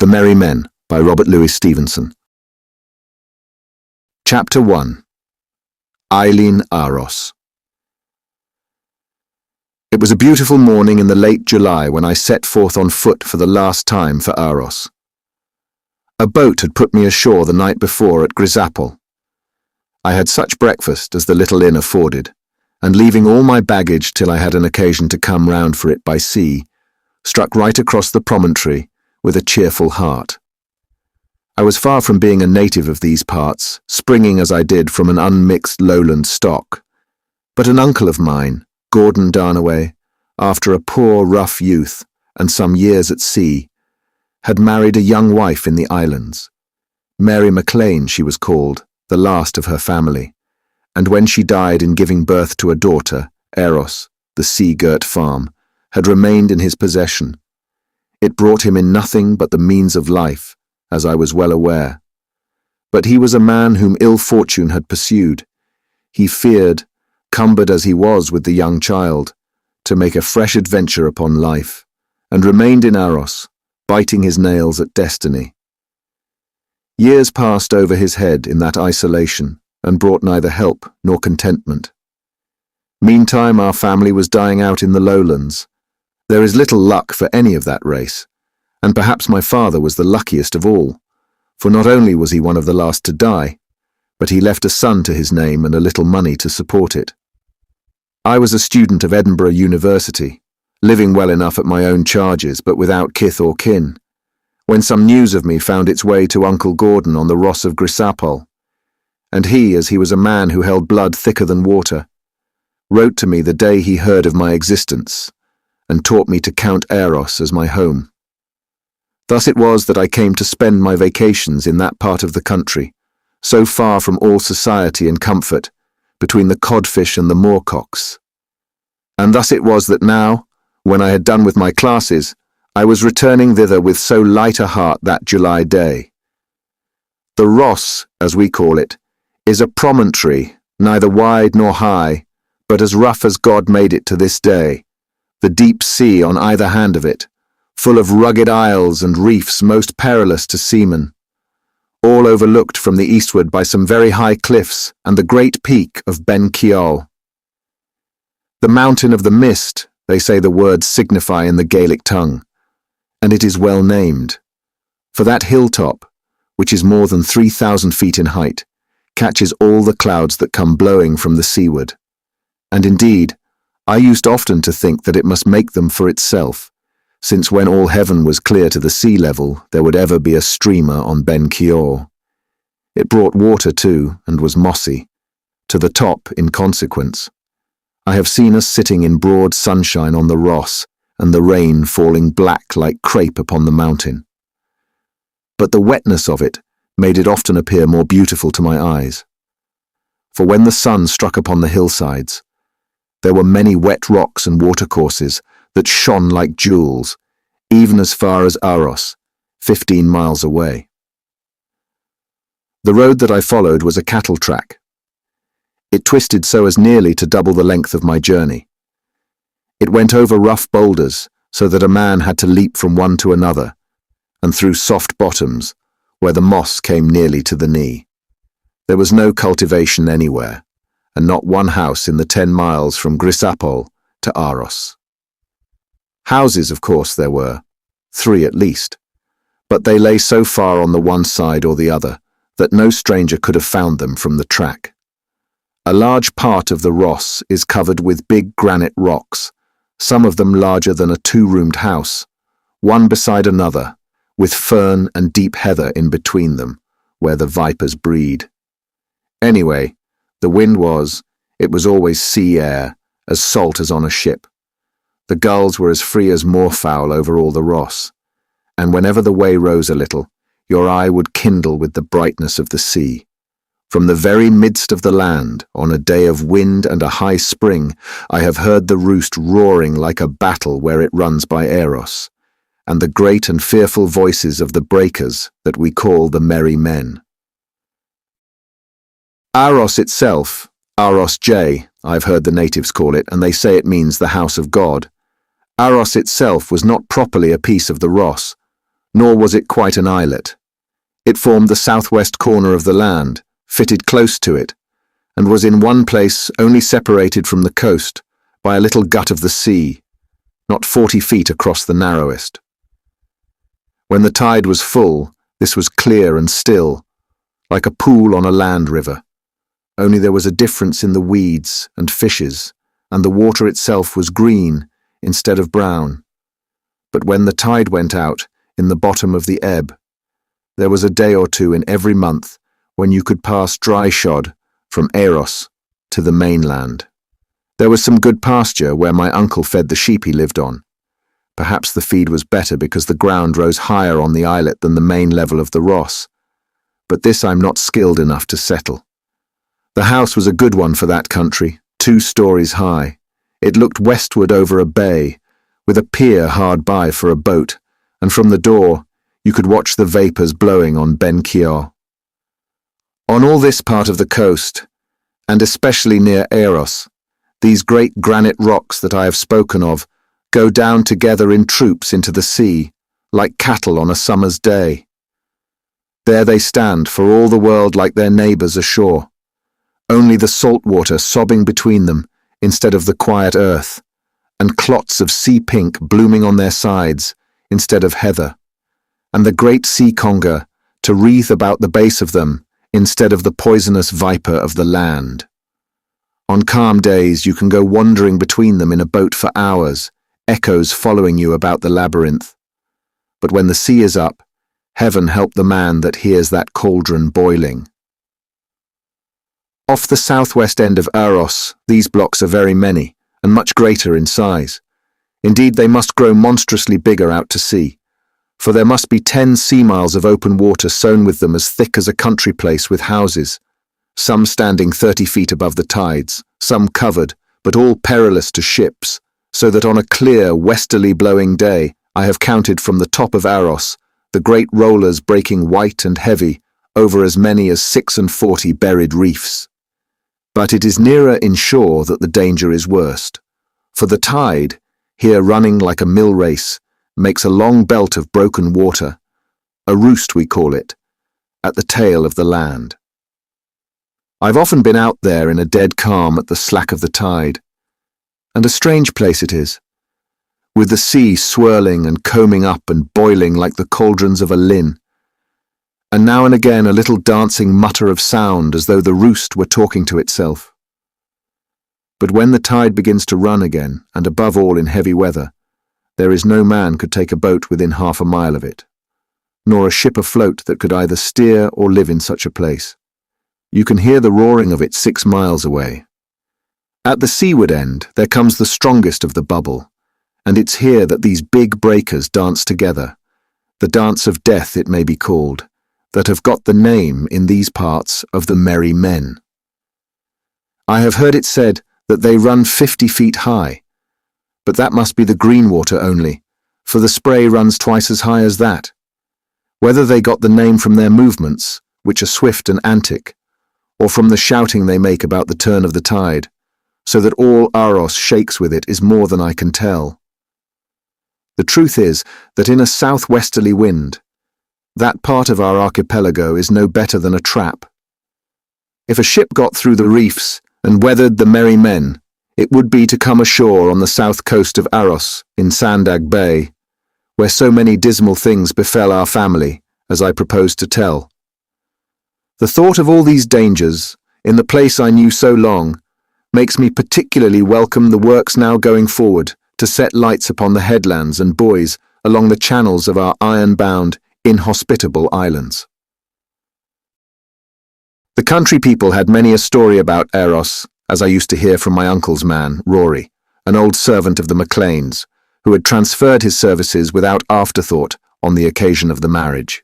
The Merry Men by Robert Louis Stevenson. Chapter 1. Eileen Aros. It was a beautiful morning in the late July when I set forth on foot for the last time for Aros. A boat had put me ashore the night before at Grisapol. I had such breakfast as the little inn afforded, and leaving all my baggage till I had an occasion to come round for it by sea, struck right across the promontory with a cheerful heart. I was far from being a native of these parts, springing as I did from an unmixed lowland stock, but an uncle of mine, Gordon Darnaway, after a poor, rough youth and some years at sea, had married a young wife in the islands. Mary MacLean she was called, the last of her family, and when she died in giving birth to a daughter, Eros, the sea-girt farm, had remained in his possession. It brought him in nothing but the means of life, as I was well aware. But he was a man whom ill fortune had pursued. He feared, cumbered as he was with the young child, to make a fresh adventure upon life, and remained in Aros, biting his nails at destiny. Years passed over his head in that isolation, and brought neither help nor contentment. Meantime our family was dying out in the lowlands. There is little luck for any of that race, and perhaps my father was the luckiest of all, for not only was he one of the last to die, but he left a son to his name and a little money to support it. I was a student of Edinburgh University, living well enough at my own charges but without kith or kin, when some news of me found its way to Uncle Gordon on the Ross of Grisapol, and he, as he was a man who held blood thicker than water, wrote to me the day he heard of my existence, and taught me to count Eros as my home. Thus it was that I came to spend my vacations in that part of the country, so far from all society and comfort, between the codfish and the moorcocks. And thus it was that now, when I had done with my classes, I was returning thither with so light a heart that July day. The Ross, as we call it, is a promontory, neither wide nor high, but as rough as God made it to this day, the deep sea on either hand of it, full of rugged isles and reefs most perilous to seamen, all overlooked from the eastward by some very high cliffs and the great peak of Ben Ciol. The mountain of the mist, they say the words signify in the Gaelic tongue, and it is well named, for that hilltop, which is more than 3,000 feet in height, catches all the clouds that come blowing from the seaward, and indeed, I used often to think that it must make them for itself, since when all heaven was clear to the sea level, there would ever be a streamer on Ben Ciol. It brought water too, and was mossy, to the top in consequence. I have seen us sitting in broad sunshine on the Ross, and the rain falling black like crape upon the mountain. But the wetness of it made it often appear more beautiful to my eyes. For when the sun struck upon the hillsides, there were many wet rocks and watercourses that shone like jewels, even as far as Aros, 15 miles away. The road that I followed was a cattle track. It twisted so as nearly to double the length of my journey. It went over rough boulders so that a man had to leap from one to another, and through soft bottoms where the moss came nearly to the knee. There was no cultivation anywhere, and not one house in the 10 miles from Grisapol to Aros. Houses, of course, there were, 3 at least, but they lay so far on the one side or the other that no stranger could have found them from the track. A large part of the Ross is covered with big granite rocks, some of them larger than a 2-roomed house, one beside another, with fern and deep heather in between them, where the vipers breed. Anyway, the wind was always sea air, as salt as on a ship. The gulls were as free as moorfowl over all the Ross, and whenever the way rose a little, your eye would kindle with the brightness of the sea. From the very midst of the land, on a day of wind and a high spring, I have heard the roost roaring like a battle where it runs by Eros, and the great and fearful voices of the breakers that we call the Merry Men. Aros itself, Aros J, I've heard the natives call it, and they say it means the house of God. Aros itself was not properly a piece of the Ross, nor was it quite an islet. It formed the southwest corner of the land, fitted close to it, and was in one place only separated from the coast by a little gut of the sea, not 40 feet across the narrowest. When the tide was full, this was clear and still, like a pool on a land river, only there was a difference in the weeds and fishes, and the water itself was green instead of brown. But when the tide went out, in the bottom of the ebb, there was a day or two in every month when you could pass dry-shod from Eros to the mainland. There was some good pasture where my uncle fed the sheep he lived on. Perhaps the feed was better because the ground rose higher on the islet than the main level of the Ross, but this I'm not skilled enough to settle. The house was a good one for that country, 2 stories high. It looked westward over a bay, with a pier hard by for a boat, and from the door you could watch the vapours blowing on Ben Kior. On all this part of the coast, and especially near Eros, these great granite rocks that I have spoken of go down together in troops into the sea, like cattle on a summer's day. There they stand for all the world like their neighbours ashore, only the salt water sobbing between them instead of the quiet earth, and clots of sea pink blooming on their sides instead of heather, and the great sea conger to wreath about the base of them instead of the poisonous viper of the land. On calm days you can go wandering between them in a boat for hours, echoes following you about the labyrinth. But when the sea is up, heaven help the man that hears that cauldron boiling. Off the southwest end of Eros, these blocks are very many, and much greater in size. Indeed, they must grow monstrously bigger out to sea, for there must be 10 sea miles of open water sown with them as thick as a country place with houses, some standing 30 feet above the tides, some covered, but all perilous to ships, so that on a clear, westerly blowing day, I have counted from the top of Eros, the great rollers breaking white and heavy over as many as 46 buried reefs. But it is nearer inshore that the danger is worst, for the tide, here running like a mill race, makes a long belt of broken water, a roost we call it, at the tail of the land. I've often been out there in a dead calm at the slack of the tide, and a strange place it is, with the sea swirling and combing up and boiling like the cauldrons of a lin, and now and again a little dancing mutter of sound as though the roost were talking to itself. But when the tide begins to run again, and above all in heavy weather, there is no man could take a boat within half a mile of it, nor a ship afloat that could either steer or live in such a place. You can hear the roaring of it 6 miles away. At the seaward end there comes the strongest of the bubble, and it's here that these big breakers dance together, the dance of death it may be called, that have got the name in these parts of the merry men. I have heard it said that they run 50 feet high, but that must be the green water only, for the spray runs twice as high as that. Whether they got the name from their movements, which are swift and antic, or from the shouting they make about the turn of the tide, so that all Aros shakes with it is more than I can tell. The truth is that in a southwesterly wind, that part of our archipelago is no better than a trap. If a ship got through the reefs and weathered the merry men, it would be to come ashore on the south coast of Aros in Sandag Bay, where so many dismal things befell our family, as I propose to tell. The thought of all these dangers, in the place I knew so long, makes me particularly welcome the works now going forward to set lights upon the headlands and buoys along the channels of our iron-bound, inhospitable islands. The country people had many a story about Eros, as I used to hear from my uncle's man, Rory, an old servant of the Macleans, who had transferred his services without afterthought on the occasion of the marriage.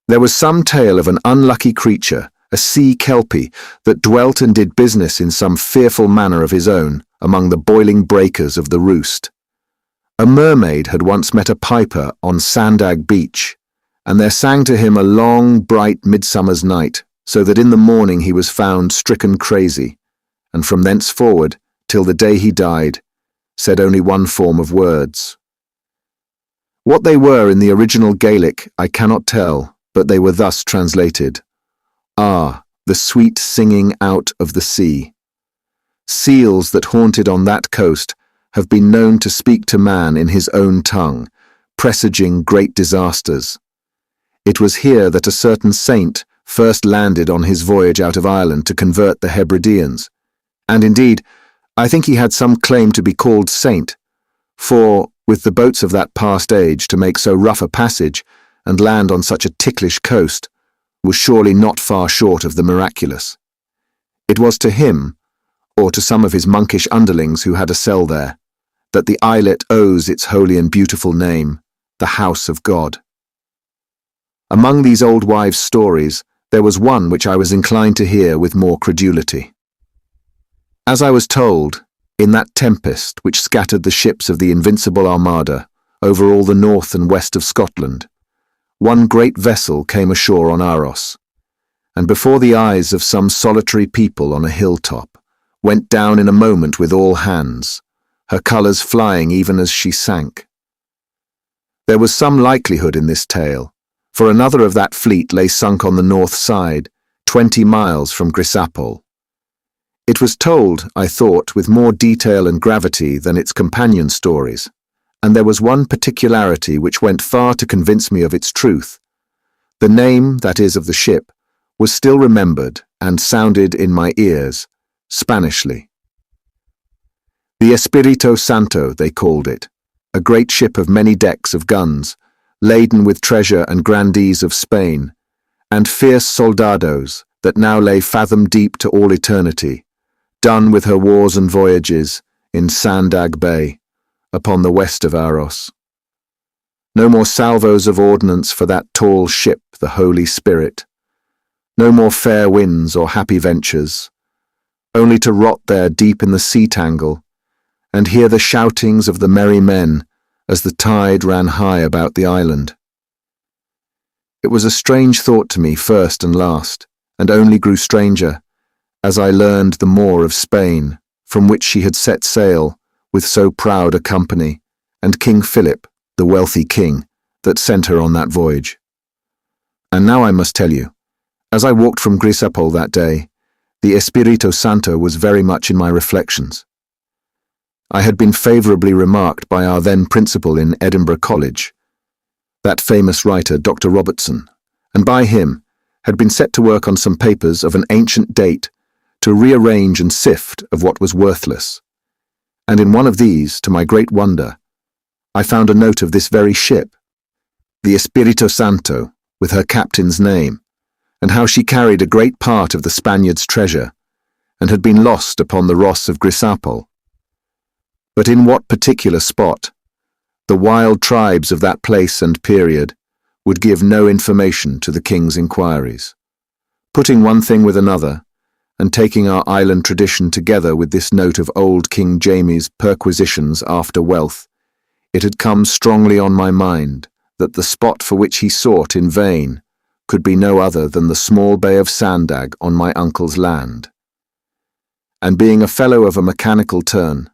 There was some tale of an unlucky creature, a sea kelpie, that dwelt and did business in some fearful manner of his own among the boiling breakers of the roost. A mermaid had once met a piper on Sandag Beach, and there sang to him a long, bright midsummer's night, so that in the morning he was found stricken crazy, and from thenceforward, till the day he died, said only one form of words. What they were in the original Gaelic I cannot tell, but they were thus translated. Ah, the sweet singing out of the sea. Seals that haunted on that coast have been known to speak to man in his own tongue, presaging great disasters. It was here that a certain saint first landed on his voyage out of Ireland to convert the Hebrideans, and indeed, I think he had some claim to be called saint, for, with the boats of that past age, to make so rough a passage and land on such a ticklish coast was surely not far short of the miraculous. It was to him, or to some of his monkish underlings who had a cell there, that the islet owes its holy and beautiful name, the House of God. Among these old wives' stories, there was one which I was inclined to hear with more credulity. As I was told, in that tempest which scattered the ships of the Invincible Armada over all the north and west of Scotland, one great vessel came ashore on Aros, and before the eyes of some solitary people on a hilltop, went down in a moment with all hands, her colours flying even as she sank. There was some likelihood in this tale, for another of that fleet lay sunk on the north side, 20 miles from Grisapol. It was told, I thought, with more detail and gravity than its companion stories, and there was one particularity which went far to convince me of its truth. The name, that is, of the ship, was still remembered and sounded in my ears, Spanishly. The Espirito Santo, they called it, a great ship of many decks of guns, laden with treasure and grandees of Spain, and fierce soldados that now lay fathom deep to all eternity, done with her wars and voyages in Sandag Bay, upon the west of Aros. No more salvos of ordnance for that tall ship, the Holy Spirit. No more fair winds or happy ventures, only to rot there deep in the sea tangle, and hear the shoutings of the merry men as the tide ran high about the island. It was a strange thought to me first and last, and only grew stranger, as I learned the more of Spain, from which she had set sail with so proud a company, and King Philip, the wealthy king, that sent her on that voyage. And now I must tell you, as I walked from Grisapol that day, the Espirito Santo was very much in my reflections. I had been favourably remarked by our then principal in Edinburgh College, that famous writer Dr. Robertson, and by him had been set to work on some papers of an ancient date to rearrange and sift of what was worthless. And in one of these, to my great wonder, I found a note of this very ship, the Espirito Santo, with her captain's name, and how she carried a great part of the Spaniards' treasure, and had been lost upon the Ross of Grisapol. But in what particular spot, the wild tribes of that place and period would give no information to the king's inquiries. Putting one thing with another, and taking our island tradition together with this note of old King Jamie's perquisitions after wealth, it had come strongly on my mind that the spot for which he sought in vain could be no other than the small bay of Sandag on my uncle's land. And being a fellow of a mechanical turn,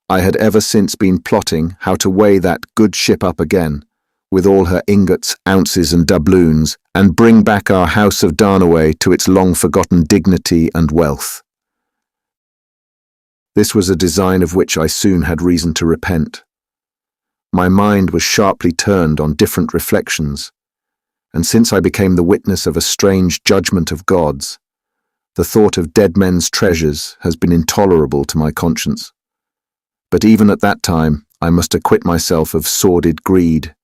I had ever since been plotting how to weigh that good ship up again, with all her ingots, ounces and doubloons, and bring back our house of Darnaway to its long-forgotten dignity and wealth. This was a design of which I soon had reason to repent. My mind was sharply turned on different reflections, and since I became the witness of a strange judgment of gods, the thought of dead men's treasures has been intolerable to my conscience. But even at that time I must acquit myself of sordid greed.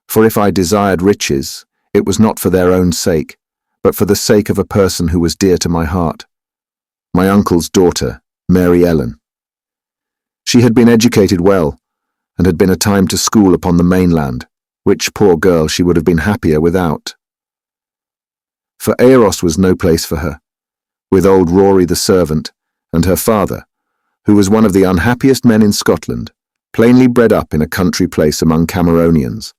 For if I desired riches, it was not for their own sake, but for the sake of a person who was dear to my heart, my uncle's daughter, Mary Ellen. She had been educated well, and had been a time to school upon the mainland, which, poor girl, she would have been happier without. For Aros was no place for her, with old Rory the servant, and her father, who was one of the unhappiest men in Scotland, plainly bred up in a country place among Cameronians,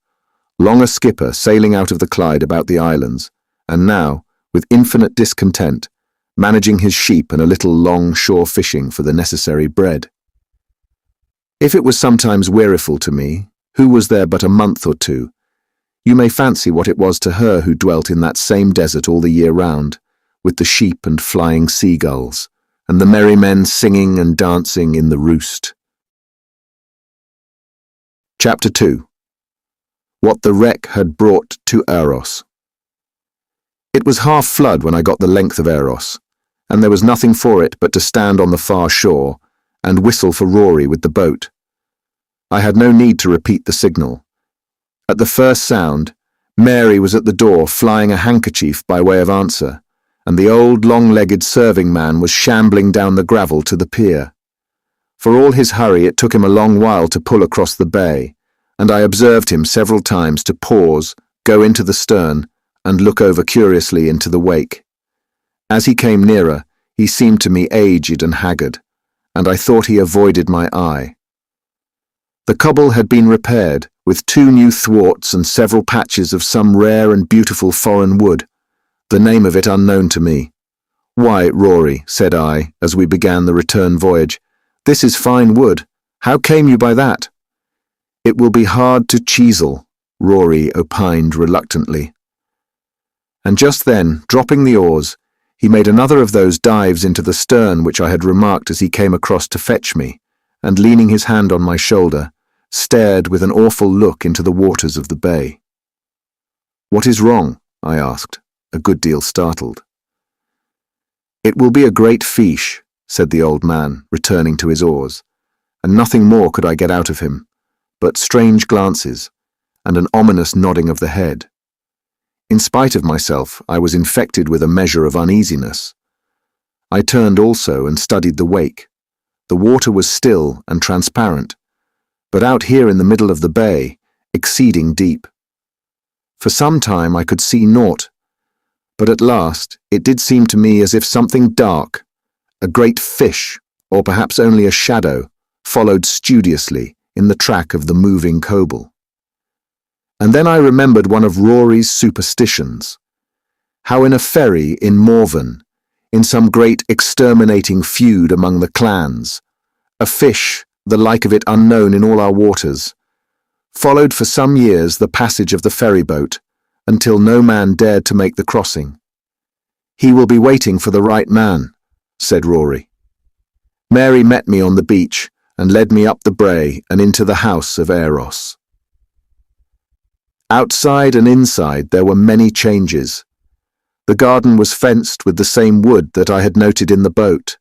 long a skipper sailing out of the Clyde about the islands, and now, with infinite discontent, managing his sheep and a little long-shore fishing for the necessary bread. If it was sometimes weariful to me, Who was there but a month or two? You may fancy what it was to her who dwelt in that same desert all the year round, with the sheep and flying seagulls, and the merry men singing and dancing in the roost. Chapter 2. What the wreck had brought to Eros. It was half flood when I got the length of Eros, and there was nothing for it but to stand on the far shore and whistle for Rory with the boat. I had no need to repeat the signal. At the first sound, Mary was at the door flying a handkerchief by way of answer, and the old long-legged serving man was shambling down the gravel to the pier. For all his hurry, it took him a long while to pull across the bay, and I observed him several times to pause, go into the stern, and look over curiously into the wake. As he came nearer, he seemed to me aged and haggard, and I thought he avoided my eye. The cobble had been repaired, with 2 new thwarts and several patches of some rare and beautiful foreign wood, the name of it unknown to me. "Why, Rory," said I, as we began the return voyage, "this is fine wood. How came you by that?" "It will be hard to chisel," Rory opined reluctantly. And just then, dropping the oars, he made another of those dives into the stern which I had remarked as he came across to fetch me, and leaning his hand on my shoulder, stared with an awful look into the waters of the bay. "What is wrong?" I asked, a good deal startled. "It will be a great fish," said the old man, returning to his oars, and nothing more could I get out of him, but strange glances, and an ominous nodding of the head. In spite of myself, I was infected with a measure of uneasiness. I turned also and studied the wake. The water was still and transparent, but out here in the middle of the bay, exceeding deep. For some time I could see naught, but at last it did seem to me as if something dark, a great fish, or perhaps only a shadow, followed studiously in the track of the moving coble. And then I remembered one of Rory's superstitions, how in a ferry in Morven, in some great exterminating feud among the clans, a fish, the like of it unknown in all our waters, followed for some years the passage of the ferry boat, until no man dared to make the crossing. "He will be waiting for the right man," said Rory. Mary met me on the beach and led me up the brae and into the house of Eros. Outside and inside there were many changes. The garden was fenced with the same wood that I had noted in the boat.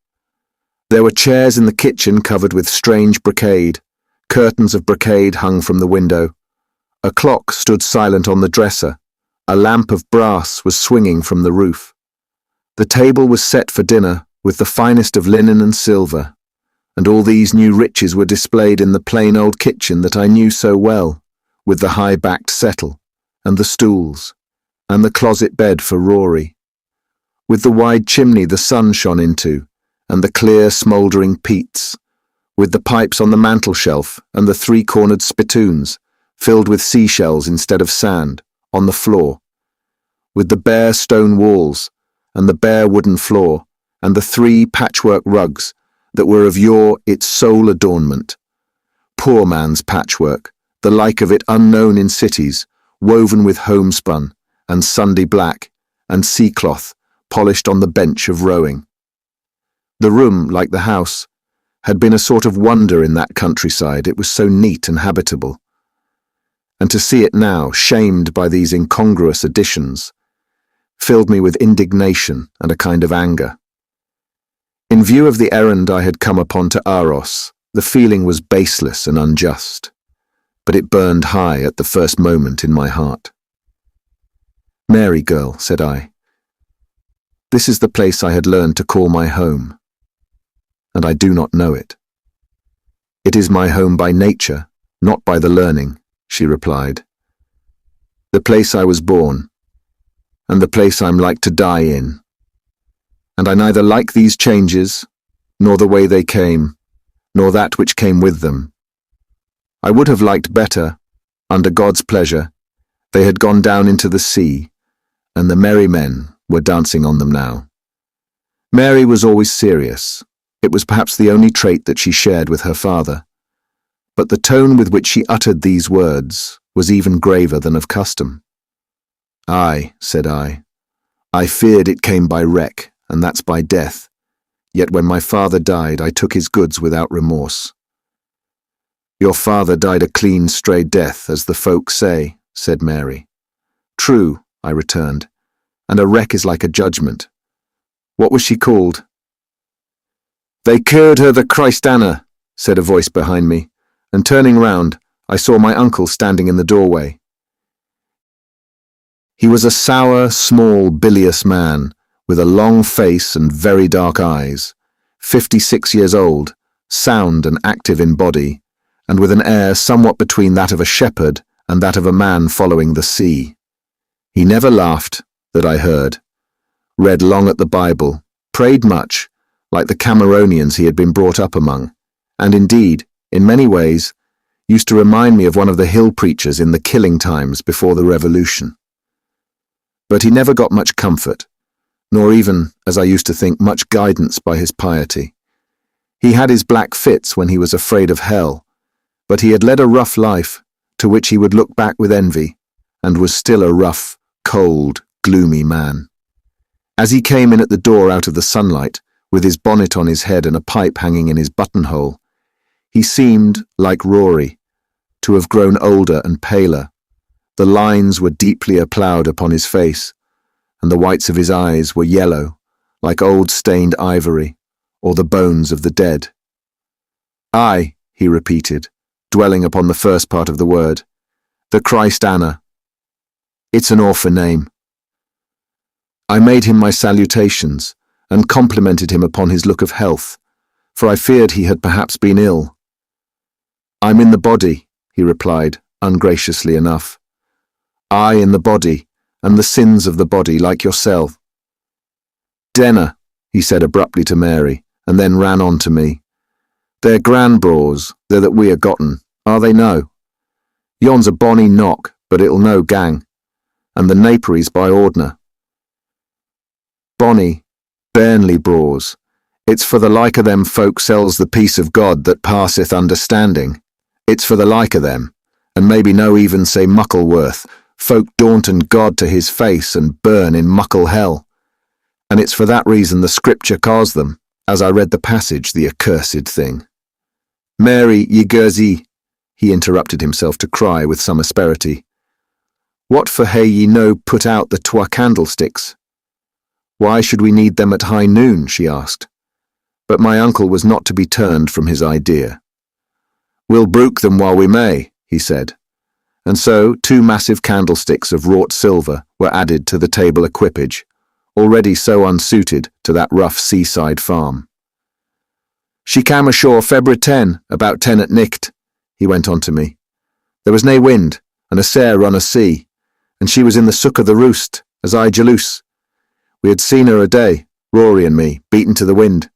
There were chairs in the kitchen covered with strange brocade, curtains of brocade hung from the window. A clock stood silent on the dresser. A lamp of brass was swinging from the roof. The table was set for dinner with the finest of linen and silver, and all these new riches were displayed in the plain old kitchen that I knew so well, with the high-backed settle, and the stools, and the closet bed for Rory, with the wide chimney the sun shone into, and the clear smouldering peats, with the pipes on the mantel-shelf and the 3-cornered spittoons, filled with seashells instead of sand, on the floor, with the bare stone walls, and the bare wooden floor, and the 3 patchwork rugs that were of yore its sole adornment. Poor man's patchwork, the like of it unknown in cities, woven with homespun, and Sunday black, and sea-cloth, polished on the bench of rowing. The room, like the house, had been a sort of wonder in that countryside, it was so neat and habitable. And to see it now, shamed by these incongruous additions, filled me with indignation and a kind of anger. In view of the errand I had come upon to Eros, the feeling was baseless and unjust, but it burned high at the first moment in my heart. "Mary, girl," said I, "this is the place I had learned to call my home, and I do not know it." "It is my home by nature, not by the learning," she replied. "The place I was born, and the place I'm like to die in. And I neither like these changes, nor the way they came, nor that which came with them. I would have liked better, under God's pleasure, they had gone down into the sea, and the merry men were dancing on them now." Mary was always serious. It was perhaps the only trait that she shared with her father. but the tone with which she uttered these words was even graver than of custom. "Aye," said I feared it came by wreck, and that's by death. Yet when my father died, I took his goods without remorse." "Your father died a clean, straight death, as the folk say," said Mary. "True," I returned, "and a wreck is like a judgment. What was she called?" "They called her the Christana," said a voice behind me, and turning round, I saw my uncle standing in the doorway. He was a sour, small, bilious man, with a long face and very dark eyes, 56 years old, sound and active in body, and with an air somewhat between that of a shepherd and that of a man following the sea. He never laughed, that I heard, read long at the Bible, prayed much, like the Cameronians he had been brought up among, and indeed, in many ways, used to remind me of one of the hill preachers in the killing times before the Revolution. But he never got much comfort, nor even, as I used to think, much guidance by his piety. He had his black fits when he was afraid of hell, but he had led a rough life, to which he would look back with envy, and was still a rough, cold, gloomy man. As he came in at the door out of the sunlight, with his bonnet on his head and a pipe hanging in his buttonhole, he seemed, like Rory, to have grown older and paler. The lines were deeply ploughed upon his face, and the whites of his eyes were yellow, like old stained ivory, or the bones of the dead. "Aye," he repeated, dwelling upon the first part of the word, "the Christana. It's an awful name." I made him my salutations, and complimented him upon his look of health, for I feared he had perhaps been ill. "I'm in the body," he replied, ungraciously enough. "I in the body, and the sins of the body, like yourself." "Denna," he said abruptly to Mary, and then ran on to me. "They're grand bros, they're that we are gotten, are they no? Yon's a bonny knock, but it'll no gang, and the napery's by ordner. Bonny, Burnley bros, it's for the like of them folk sells the peace of God that passeth understanding. It's for the like of them, and maybe no even say muckle worth, folk daunten God to his face and burn in muckle hell. And it's for that reason the scripture calls them, as I read the passage, the accursed thing." "Mary, ye gursy," he interrupted himself to cry with some asperity. "What for hae ye no put out the twa candlesticks?" "Why should we need them at high noon?" she asked. But my uncle was not to be turned from his idea. "We'll brook them while we may," he said. And so 2 massive candlesticks of wrought silver were added to the table equipage, already so unsuited to that rough seaside farm. "She cam ashore February 10, about 10 at nicht," he went on to me. "There was nae wind, and a sair run a sea, and she was in the sook of the roost, as I jalouse. We had seen her a day, Rory and me, beaten to the wind.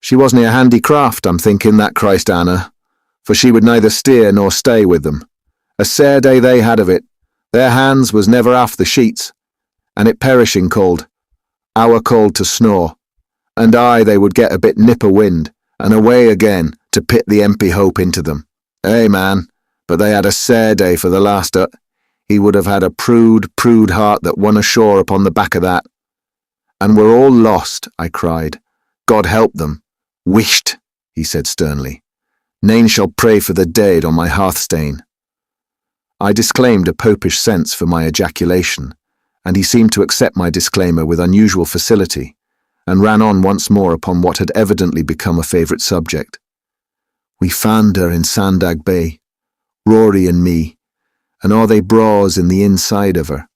She wasn't a handy craft, I'm thinking, that Christana, for she would neither steer nor stay with them. A sair day they had of it, their hands was never aft the sheets, and it perishing cold, our cold to snore, and they would get a bit nip o' wind, and away again to pit the empty hope into them. Eh, man, but they had a sair day for the last ut. He would have had a prude heart that won ashore upon the back of that." "And we're all lost," I cried. "God help them." "Wisht," he said sternly. "Nane shall pray for the dead on my hearthstane." I disclaimed a popish sense for my ejaculation, and he seemed to accept my disclaimer with unusual facility, and ran on once more upon what had evidently become a favourite subject. "We found her in Sandag Bay, Rory and me, and all they braws in the inside of her.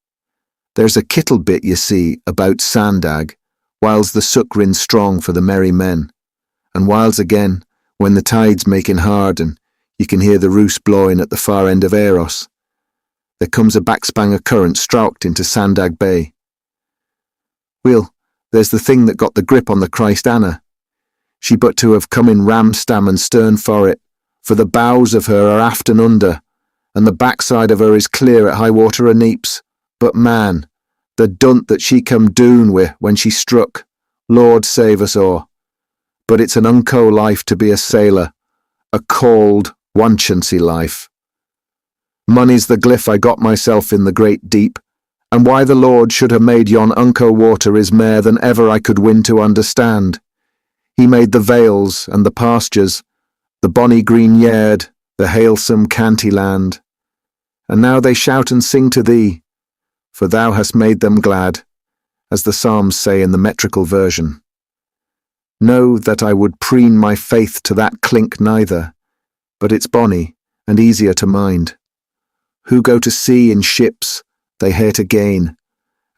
There's a kittle bit, ye see, about Sandag, whiles the sook rins strong for the merry men, and whiles again, when the tide's making hard and ye can hear the roost blowing at the far end of Eros, there comes a backspang of current straucht into Sandag Bay. Well, there's the thing that got the grip on the Christana. She but to have come in ramstam and stern for it, for the bows of her are aft and under, and the backside of her is clear at high water aneaps. But man, the dunt that she come doon wi' when she struck, Lord save us all. But it's an unco life to be a sailor, a cold, one chancy life. Money's the glyph I got myself in the great deep, and why the Lord should have made yon unco water is mair than ever I could win to understand. He made the vales and the pastures, the bonny green yard, the halesome canty land. And now they shout and sing to thee, for thou hast made them glad, as the Psalms say in the metrical version. Know that I would preen my faith to that clink neither, but it's bonny and easier to mind. Who go to sea in ships, they hate again,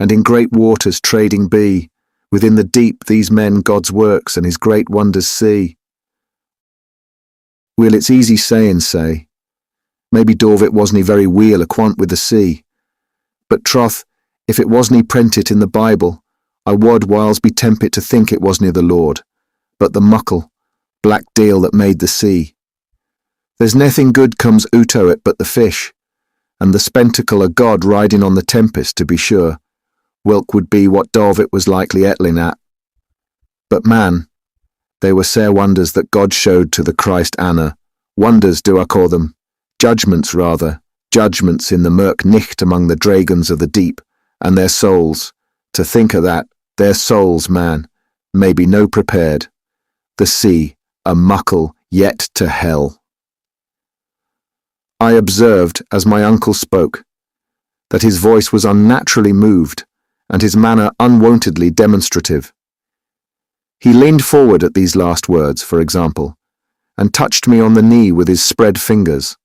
and in great waters trading be, within the deep these men God's works and his great wonders see. Well, it's easy saying say. Maybe Dorvit wasn't very weel acquaint with the sea. But troth, if it wasn't prentit in the Bible, I wad whiles be tempit to think it wasn't the Lord, but the muckle, black deil that made the sea. There's nothing good comes oot o' it but the fish, and the spectacle o' God riding on the tempest, to be sure, whilk would be what Dorvit was likely ettlin' at. But man, they were sair wonders that God showed to the Christ Anna. Wonders do I call them, judgments rather, judgments in the murk nicht among the dragons of the deep, and their souls, to think o' that, their souls, man, may be no prepared. The sea, a muckle yet to hell. I observed, as my uncle spoke, that his voice was unnaturally moved, and his manner unwontedly demonstrative. He leaned forward at these last words, for example, and touched me on the knee with his spread fingers,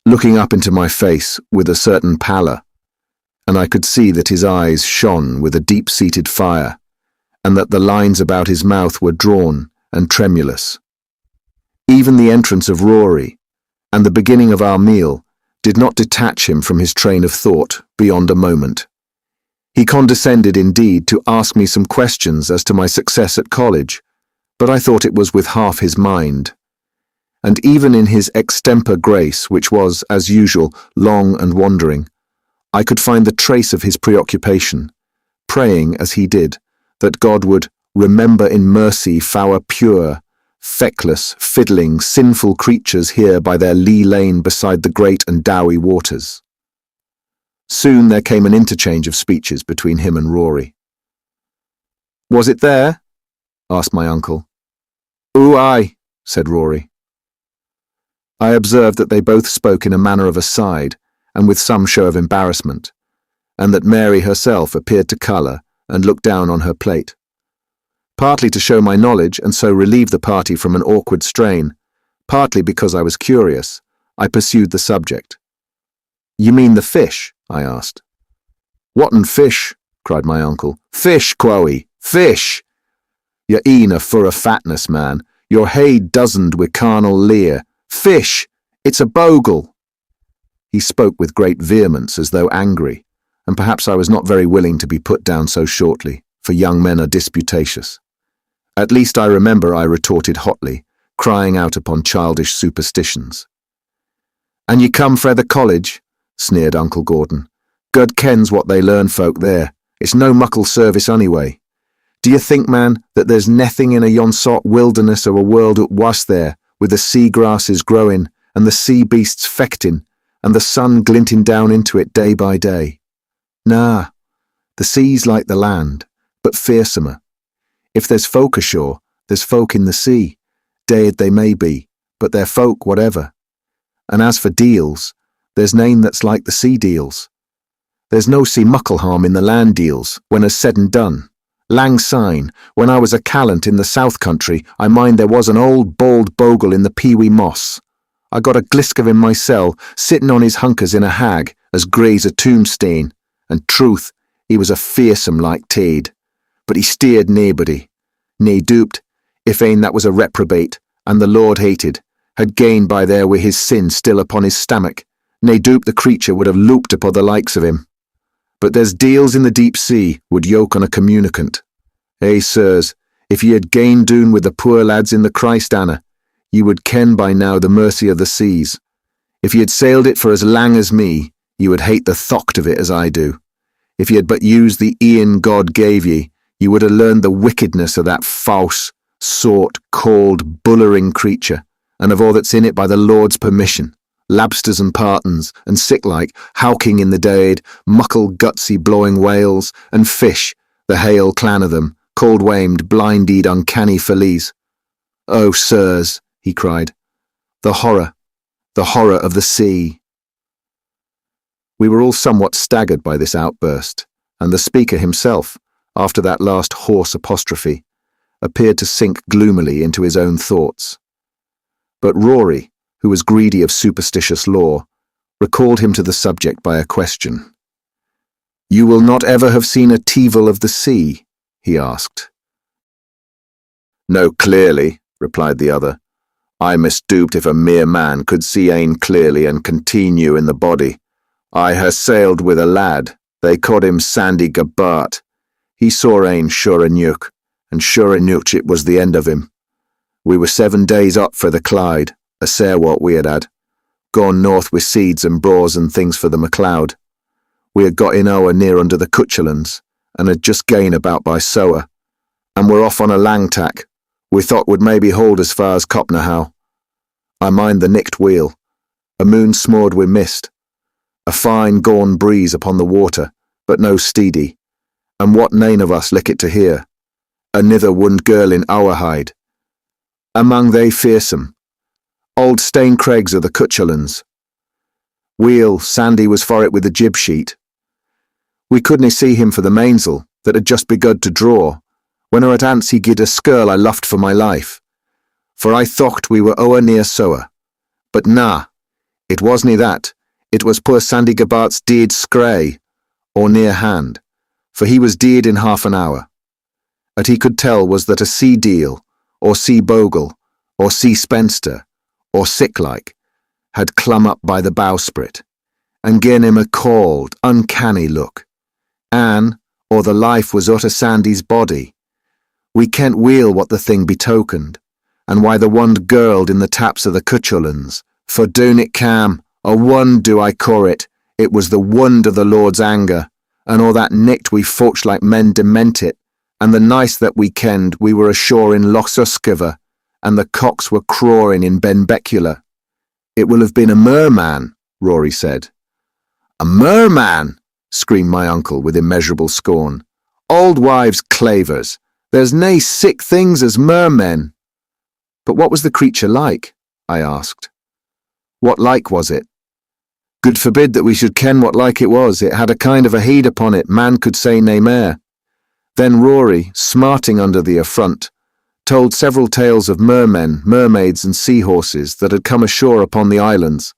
looking up into my face with a certain pallor, and I could see that his eyes shone with a deep-seated fire, and that the lines about his mouth were drawn and tremulous. Even the entrance of Rory, and the beginning of our meal, did not detach him from his train of thought beyond a moment. He condescended indeed to ask me some questions as to my success at college, but I thought it was with half his mind. And even in his extempore grace, which was, as usual, long and wandering, I could find the trace of his preoccupation, praying, as he did, that God would remember in mercy fower pure, feckless, fiddling, sinful creatures here by their lee lane beside the great and dowie waters. Soon there came an interchange of speeches between him and Rory. "Was it there?" asked my uncle. "Ooh, aye," said Rory. I observed that they both spoke in a manner of aside, and with some show of embarrassment, and that Mary herself appeared to colour and look down on her plate. Partly to show my knowledge and so relieve the party from an awkward strain, partly because I was curious, I pursued the subject. "You mean the fish?" I asked. "Whatten fish?" cried my uncle. "Fish, quoey, fish! You're e'en a fur of fatness, man. Your haid dozened wi' carnal leer. Fish! It's a bogle!" He spoke with great vehemence, as though angry, and perhaps I was not very willing to be put down so shortly, for young men are disputatious. At least I remember I retorted hotly, crying out upon childish superstitions. "And ye come frae the college?" sneered Uncle Gordon. "God kens what they learn folk there. It's no muckle service anyway. Do ye think, man, that there's naething in a yon sort wilderness o' a world ut was there, with the sea grasses growing, and the sea beasts fecting, and the sun glinting down into it day by day? Nah, the sea's like the land, but fearsomer. If there's folk ashore, there's folk in the sea, dead they may be, but they're folk whatever. And as for deals, there's nane that's like the sea deals. There's no sea muckle harm in the land deals, when as said and done. Lang syne, when I was a callant in the south country, I mind there was an old bald bogle in the peewee moss. I got a glisk of him mysel, sitting on his hunkers in a hag, as grey's a tombstane, and truth, he was a fearsome like tade. But he steered naebody. Nae duped, if ane that was a reprobate, and the Lord hated, had gained by there wi' his sin still upon his stomach, nae duped the creature would have looped upon the likes of him. But there's deals in the deep sea would yoke on a communicant. Eh, sirs, if ye had gained doon with the poor lads in the Christ Anna, ye would ken by now the mercy of the seas. If ye had sailed it for as lang as me, ye would hate the thocht of it as I do. If ye had but used the e'en God gave ye, ye would have learned the wickedness of that false, sort, cold, bullering creature, and of all that's in it by the Lord's permission. Labsters and partons, and sick-like, howking in the dade, muckle gutsy blowing whales, and fish, the hale clan of them, cold-wamed, blind-eyed, uncanny felies. "Oh, sirs," he cried, the horror of the sea." We were all somewhat staggered by this outburst, and the speaker himself, after that last hoarse apostrophe, appeared to sink gloomily into his own thoughts. But Rory, who was greedy of superstitious lore, recalled him to the subject by a question. "You will not ever have seen a teevil of the sea?" he asked. "No, clearly," replied the other. "I misduped if a mere man could see ane clearly and continue in the body. I ha' sailed with a lad, they called him Sandy Gabart. He saw ane sure enough, and sure enough it was the end of him. We were 7 days up for the Clyde, a sair what we had, gone north with seeds and braws and things for the MacLeod. We had got in ower near under the Cuchulans, and had just gained about by Soa, and were off on a lang tack. We thought would maybe hold as far as Copnahow. I mind the nicked wheel, a moon smored wi' mist, a fine gone breeze upon the water, but no steady, and what nane of us lick it to hear, anither wund girl in our hide. Among they fearsome, old Stane Craigs of the Cuchulans. Wheel, Sandy was for it with the jib sheet. We couldna see him for the mainsail, that had just begun to draw, when her at ance he gied a skirl I luffed for my life. For I thocht we were ower near Soa. But nah, it wasna that, it was poor Sandy Gabart's deed scray, or near hand, for he was deed in half an hour. At he could tell was that a sea deal, or sea bogle, or sea spenster, or sick-like, had clum up by the bowsprit, and gin him a cold, uncanny look. An, or the life was utter Sandy's body. We kent weel what the thing betokened, and why the wand girled in the taps of the Cuchulans. For doon it cam, a wand do I call it, it was the wand of the Lord's anger, and all that nicht we foucht like men demented, and the nice that we kenned we were ashore in Loch Uskiver, and the cocks were crowing in Benbecula. It will have been a merman, Rory said. A merman, screamed my uncle with immeasurable scorn. Old wives' clavers, there's nae sick things as mermen. But what was the creature like? I asked. What like was it? Good forbid that we should ken what like it was. It had a kind of a heed upon it, man could say nae mair. Then Rory, smarting under the affront, told several tales of mermen, mermaids and seahorses that had come ashore upon the islands,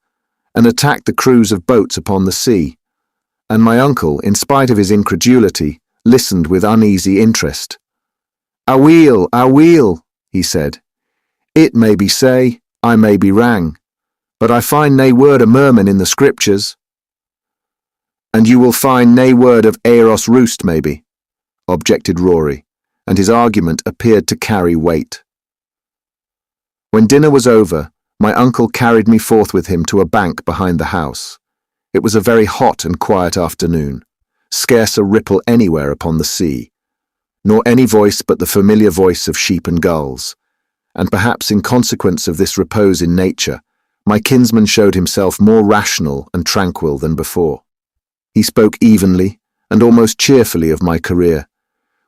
and attacked the crews of boats upon the sea, and my uncle, in spite of his incredulity, listened with uneasy interest. Aweel, he said. It may be say, I may be wrang, but I find nae word of merman in the scriptures. And you will find nae word of Eros roost, maybe, objected Rory, and his argument appeared to carry weight. When dinner was over, my uncle carried me forth with him to a bank behind the house. It was a very hot and quiet afternoon, scarce a ripple anywhere upon the sea, nor any voice but the familiar voice of sheep and gulls, and perhaps in consequence of this repose in nature, my kinsman showed himself more rational and tranquil than before. He spoke evenly and almost cheerfully of my career,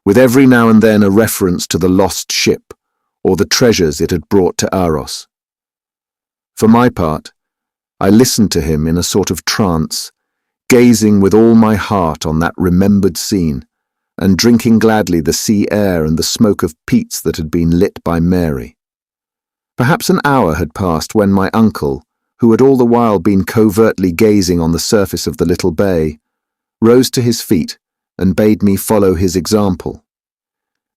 with every now and then a reference to the lost ship or the treasures it had brought to Aros. For my part, I listened to him in a sort of trance, gazing with all my heart on that remembered scene, and drinking gladly the sea air and the smoke of peats that had been lit by Mary. Perhaps an hour had passed when my uncle, who had all the while been covertly gazing on the surface of the little bay, rose to his feet and bade me follow his example.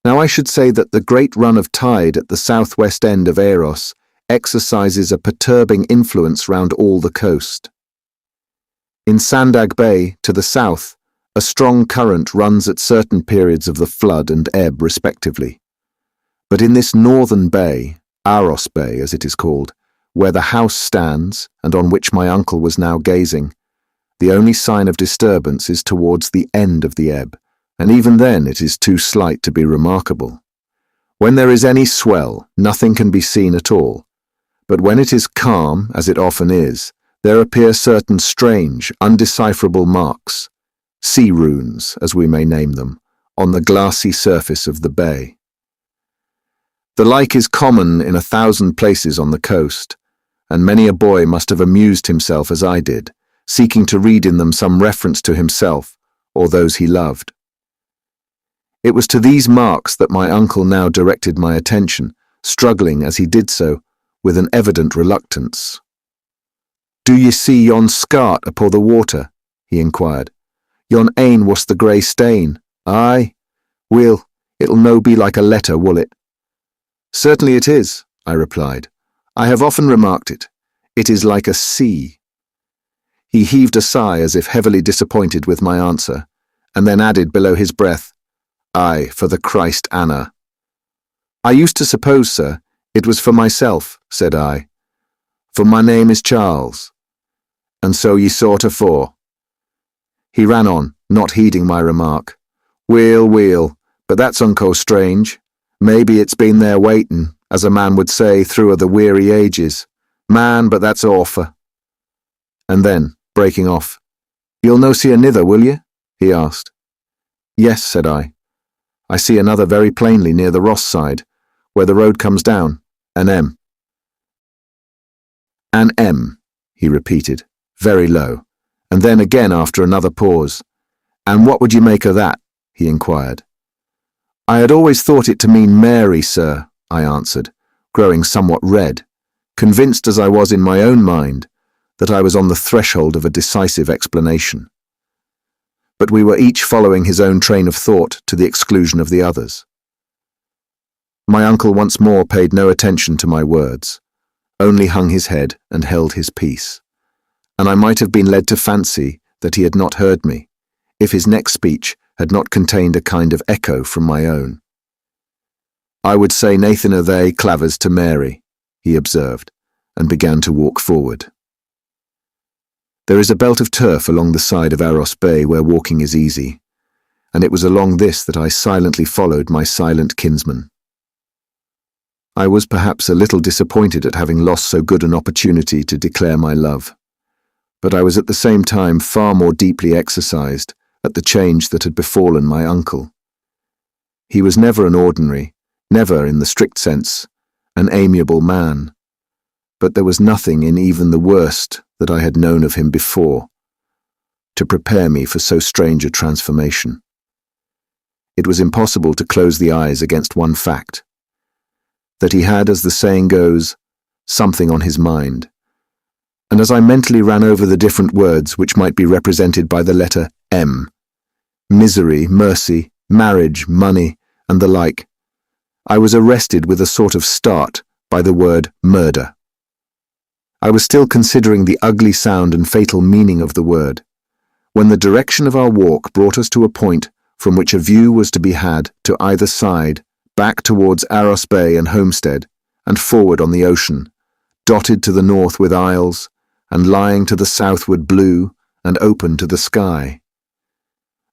Now I should say that the great run of tide at the southwest end of Eros exercises a perturbing influence round all the coast. In Sandag Bay, to the south, a strong current runs at certain periods of the flood and ebb respectively. But in this northern bay, Aros Bay as it is called, where the house stands and on which my uncle was now gazing, the only sign of disturbance is towards the end of the ebb, and even then it is too slight to be remarkable. When there is any swell, nothing can be seen at all, But when it is calm, as it often is, there appear certain strange, undecipherable marks, sea runes, as we may name them, on the glassy surface of the bay. The like is common in 1,000 places on the coast, and many a boy must have amused himself as I did, seeking to read in them some reference to himself or those he loved. It was to these marks that my uncle now directed my attention, struggling as he did so with an evident reluctance. "Do ye see yon skart upon the water?" he inquired. "Yon ane was the grey stain. Aye? Weel, it'll no be like a letter, wull it?" "Certainly it is," I replied. "I have often remarked it. It is like a sea." He heaved a sigh as if heavily disappointed with my answer, and then added below his breath, "Aye, for the Christ Anna." "I used to suppose, sir, it was for myself," said I. "For my name is Charles." "And so ye sought afore." He ran on, not heeding my remark. "Weel, weel, but that's unco strange. Maybe it's been there waitin', as a man would say, through the weary ages. Man, but that's awfu'." And then, breaking off, "You'll no see anither, will ye?" he asked. "Yes," said I. "I see another very plainly near the Ross side, where the road comes down, an M." "An M," he repeated, very low, and then again after another pause. "And what would you make of that?" he inquired. "I had always thought it to mean Mary, sir," I answered, growing somewhat red, convinced as I was in my own mind that I was on the threshold of a decisive explanation. But we were each following his own train of thought to the exclusion of the others. My uncle once more paid no attention to my words, only hung his head and held his peace, and I might have been led to fancy that he had not heard me, if his next speech had not contained a kind of echo from my own. "I would say Nathan o' they clavers to Mary," he observed, and began to walk forward. There is a belt of turf along the side of Aros Bay where walking is easy, and it was along this that I silently followed my silent kinsman. I was perhaps a little disappointed at having lost so good an opportunity to declare my love, but I was at the same time far more deeply exercised at the change that had befallen my uncle. He was never an ordinary, never, in the strict sense, an amiable man, but there was nothing in even the worst that I had known of him before to prepare me for so strange a transformation. It was impossible to close the eyes against one fact, that he had, as the saying goes, something on his mind, and as I mentally ran over the different words which might be represented by the letter M, misery, mercy, marriage, money, and the like, I was arrested with a sort of start by the word murder. I was still considering the ugly sound and fatal meaning of the word, when the direction of our walk brought us to a point from which a view was to be had to either side, back towards Aros Bay and Homestead, and forward on the ocean, dotted to the north with isles, and lying to the southward blue and open to the sky.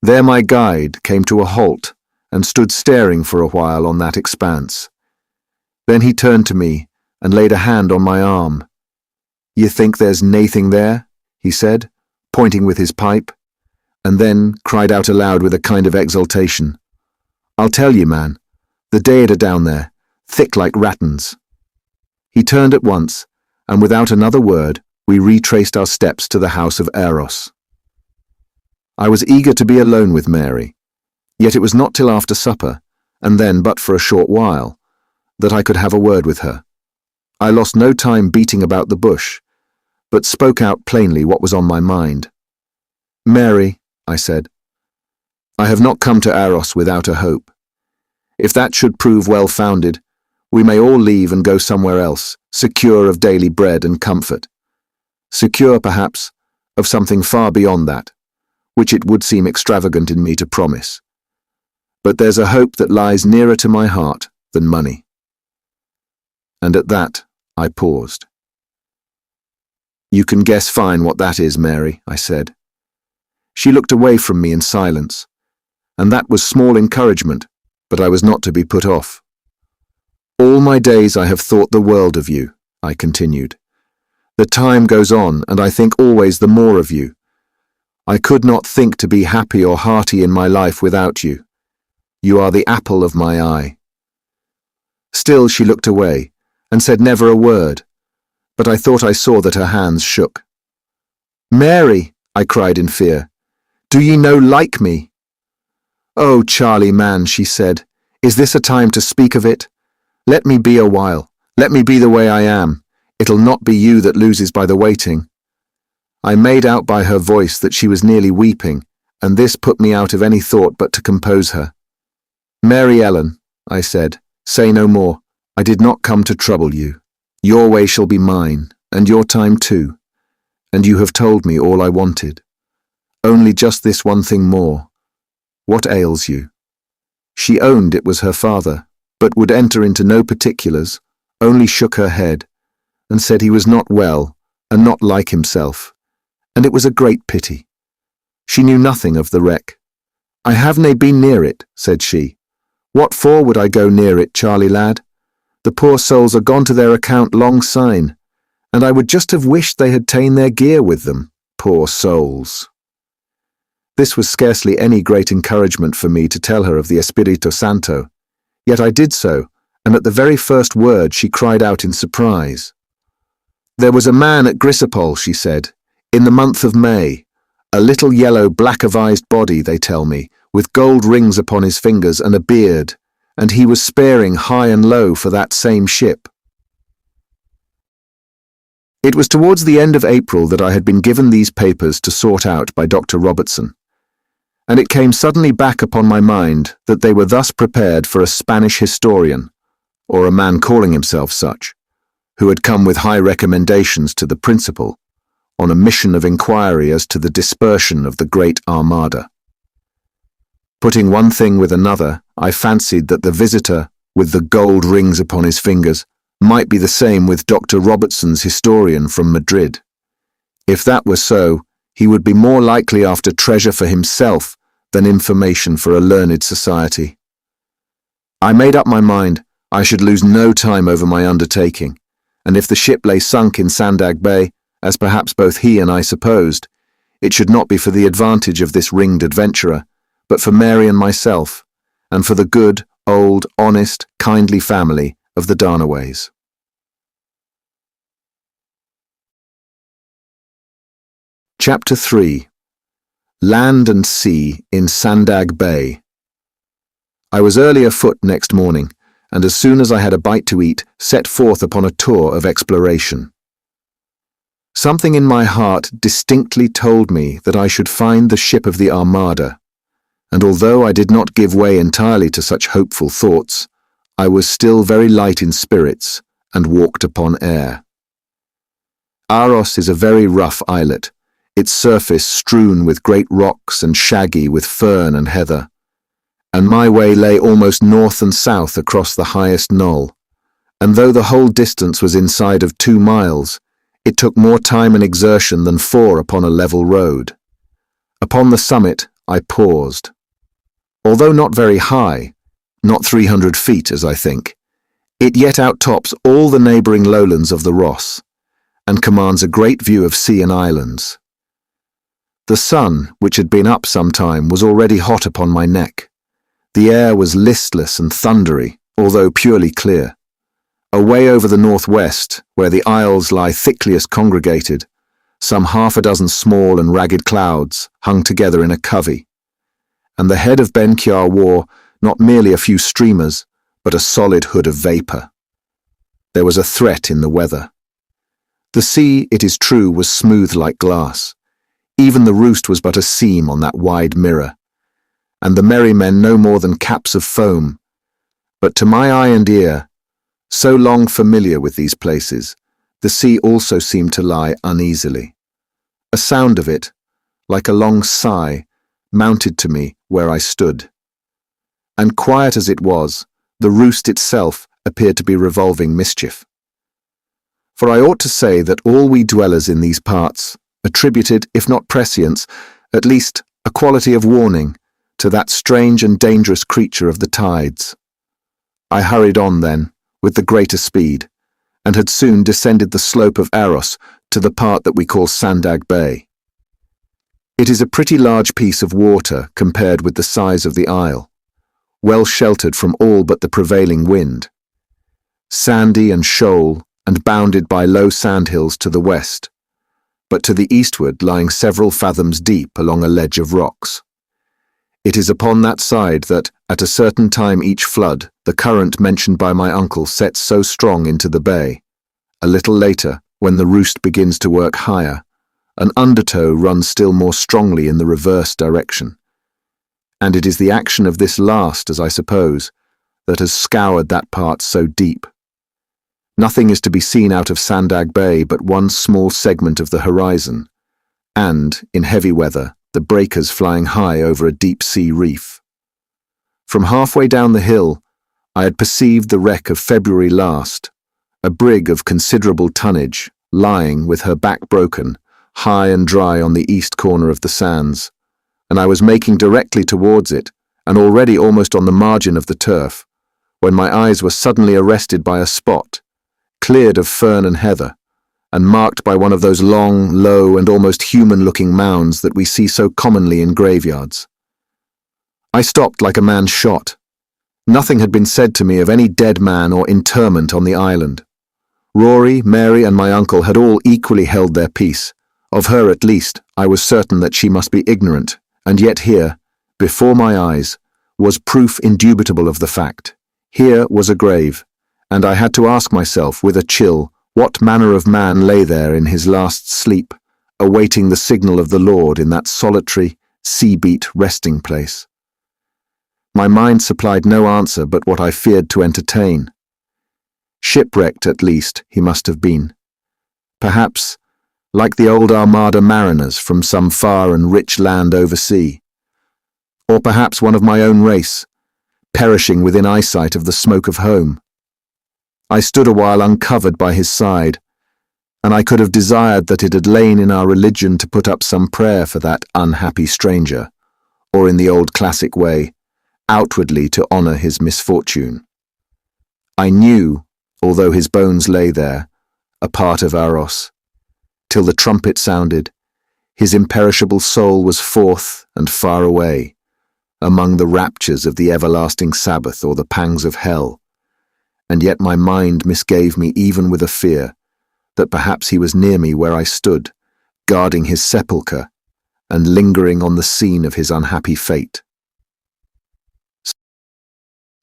There my guide came to a halt and stood staring for a while on that expanse. Then he turned to me and laid a hand on my arm. "Ye think there's naething there?" he said, pointing with his pipe, and then cried out aloud with a kind of exultation. "I'll tell ye, man, the dead are down there, thick like rattans." He turned at once, and without another word, we retraced our steps to the house of Eros. I was eager to be alone with Mary, yet it was not till after supper, and then but for a short while, that I could have a word with her. I lost no time beating about the bush, but spoke out plainly what was on my mind. "Mary," I said, "I have not come to Aros without a hope. If that should prove well-founded, we may all leave and go somewhere else, secure of daily bread and comfort. Secure, perhaps, of something far beyond that, which it would seem extravagant in me to promise. But there's a hope that lies nearer to my heart than money." And at that, I paused. "You can guess fine what that is, Mary," I said. She looked away from me in silence, and that was small encouragement, but I was not to be put off. "All my days I have thought the world of you," I continued. The time goes on, and I think always the more of you. I could not think to be happy or hearty in my life without you. You are the apple of my eye. Still she looked away, and said never a word, but I thought I saw that her hands shook. Mary, I cried in fear, do ye no like me? Oh, Charlie man, she said, is this a time to speak of it? Let me be a while, let me be the way I am. It'll not be you that loses by the waiting. I made out by her voice that she was nearly weeping, and this put me out of any thought but to compose her. Mary Ellen, I said, say no more. I did not come to trouble you. Your way shall be mine, and your time too. And you have told me all I wanted. Only just this one thing more. What ails you? She owned it was her father, but would enter into no particulars, only shook her head, and said he was not well, and not like himself, and it was a great pity. She knew nothing of the wreck. I have nae been near it, said she. What for would I go near it, Charlie lad? The poor souls are gone to their account long syne, and I would just have wished they had ta'en their gear with them, poor souls. This was scarcely any great encouragement for me to tell her of the Espirito Santo, yet I did so, and at the very first word she cried out in surprise. There was a man at Grisapol, she said, in the month of May, a little yellow black-avised body, they tell me, with gold rings upon his fingers and a beard, and he was sparing high and low for that same ship. It was towards the end of April that I had been given these papers to sort out by Dr. Robertson, and it came suddenly back upon my mind that they were thus prepared for a Spanish historian, or a man calling himself such, who had come with high recommendations to the principal, on a mission of inquiry as to the dispersion of the Great Armada. Putting one thing with another, I fancied that the visitor, with the gold rings upon his fingers, might be the same with Dr. Robertson's historian from Madrid. If that were so, he would be more likely after treasure for himself than information for a learned society. I made up my mind I should lose no time over my undertaking, and if the ship lay sunk in Sandag Bay, as perhaps both he and I supposed, it should not be for the advantage of this ringed adventurer, but for Mary and myself, and for the good, old, honest, kindly family of the Darnaways. Chapter 3. Land and Sea in Sandag Bay. I was early afoot next morning, and as soon as I had a bite to eat, set forth upon a tour of exploration. Something in my heart distinctly told me that I should find the ship of the Armada, and although I did not give way entirely to such hopeful thoughts, I was still very light in spirits and walked upon air. Aros is a very rough islet, its surface strewn with great rocks and shaggy with fern and heather, and my way lay almost north and south across the highest knoll, and though the whole distance was inside of 2 miles, it took more time and exertion than 4 upon a level road. Upon the summit I paused. Although not very high, not 300 feet as I think, it yet outtops all the neighbouring lowlands of the Ross, and commands a great view of sea and islands. The sun, which had been up some time, was already hot upon my neck. The air was listless and thundery, although purely clear. Away over the northwest, where the isles lie thickliest congregated, some 6 small and ragged clouds hung together in a covey, and the head of Ben Kiar wore not merely a few streamers, but a solid hood of vapour. There was a threat in the weather. The sea, it is true, was smooth like glass. Even the roost was but a seam on that wide mirror, and the merry men no more than caps of foam. But to my eye and ear, so long familiar with these places, the sea also seemed to lie uneasily. A sound of it, like a long sigh, mounted to me where I stood. And quiet as it was, the roost itself appeared to be revolving mischief. For I ought to say that all we dwellers in these parts attributed, if not prescience, at least a quality of warning, to that strange and dangerous creature of the tides. I hurried on then, with the greater speed, and had soon descended the slope of Aros to the part that we call Sandag Bay. It is a pretty large piece of water compared with the size of the isle, well sheltered from all but the prevailing wind, sandy and shoal and bounded by low sandhills to the west, but to the eastward lying several fathoms deep along a ledge of rocks. It is upon that side that, at a certain time each flood, the current mentioned by my uncle sets so strong into the bay. A little later, when the roost begins to work higher, an undertow runs still more strongly in the reverse direction. And it is the action of this last, as I suppose, that has scoured that part so deep. Nothing is to be seen out of Sandag Bay but one small segment of the horizon, and, in heavy weather, the breakers flying high over a deep-sea reef. From halfway down the hill, I had perceived the wreck of February last, a brig of considerable tonnage, lying, with her back broken, high and dry on the east corner of the sands, and I was making directly towards it, and already almost on the margin of the turf, when my eyes were suddenly arrested by a spot, cleared of fern and heather, and marked by one of those long, low, and almost human-looking mounds that we see so commonly in graveyards. I stopped like a man shot. Nothing had been said to me of any dead man or interment on the island. Rory, Mary, and my uncle had all equally held their peace. Of her, at least, I was certain that she must be ignorant, and yet here, before my eyes, was proof indubitable of the fact. Here was a grave, and I had to ask myself, with a chill, what manner of man lay there in his last sleep, awaiting the signal of the Lord in that solitary, sea-beat resting place. My mind supplied no answer but what I feared to entertain. Shipwrecked, at least, he must have been. Perhaps, like the old Armada mariners from some far and rich land oversea. Or perhaps one of my own race, perishing within eyesight of the smoke of home. I stood a while uncovered by his side, and I could have desired that it had lain in our religion to put up some prayer for that unhappy stranger, or in the old classic way, outwardly to honour his misfortune. I knew, although his bones lay there, a part of Aros, till the trumpet sounded, his imperishable soul was forth and far away, among the raptures of the everlasting Sabbath or the pangs of hell, and yet my mind misgave me even with a fear that perhaps he was near me where I stood, guarding his sepulchre and lingering on the scene of his unhappy fate.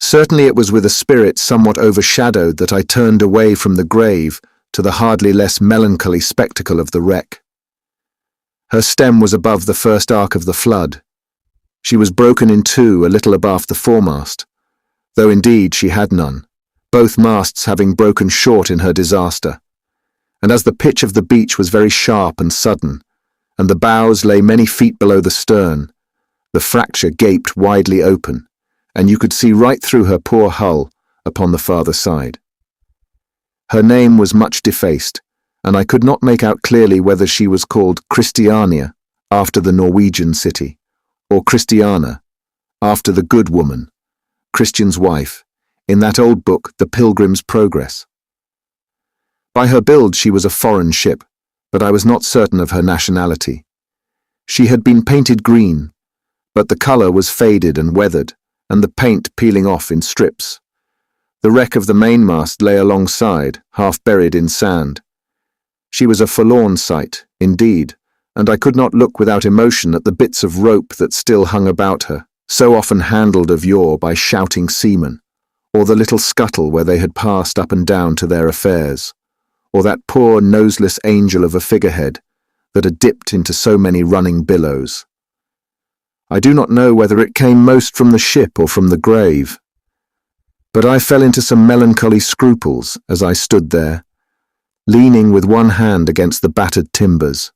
Certainly it was with a spirit somewhat overshadowed that I turned away from the grave to the hardly less melancholy spectacle of the wreck. Her stem was above the first arc of the flood. She was broken in two a little abaft the foremast, though indeed she had none, both masts having broken short in her disaster, and as the pitch of the beach was very sharp and sudden, and the bows lay many feet below the stern, the fracture gaped widely open, and you could see right through her poor hull upon the farther side. Her name was much defaced, and I could not make out clearly whether she was called Christiania, after the Norwegian city, or Christiana, after the good woman, Christian's wife, in that old book, The Pilgrim's Progress. By her build she was a foreign ship, but I was not certain of her nationality. She had been painted green, but the colour was faded and weathered, and the paint peeling off in strips. The wreck of the mainmast lay alongside, half buried in sand. She was a forlorn sight, indeed, and I could not look without emotion at the bits of rope that still hung about her, so often handled of yore by shouting seamen, or the little scuttle where they had passed up and down to their affairs, or that poor noseless angel of a figurehead that had dipped into so many running billows. I do not know whether it came most from the ship or from the grave, but I fell into some melancholy scruples as I stood there, leaning with one hand against the battered timbers.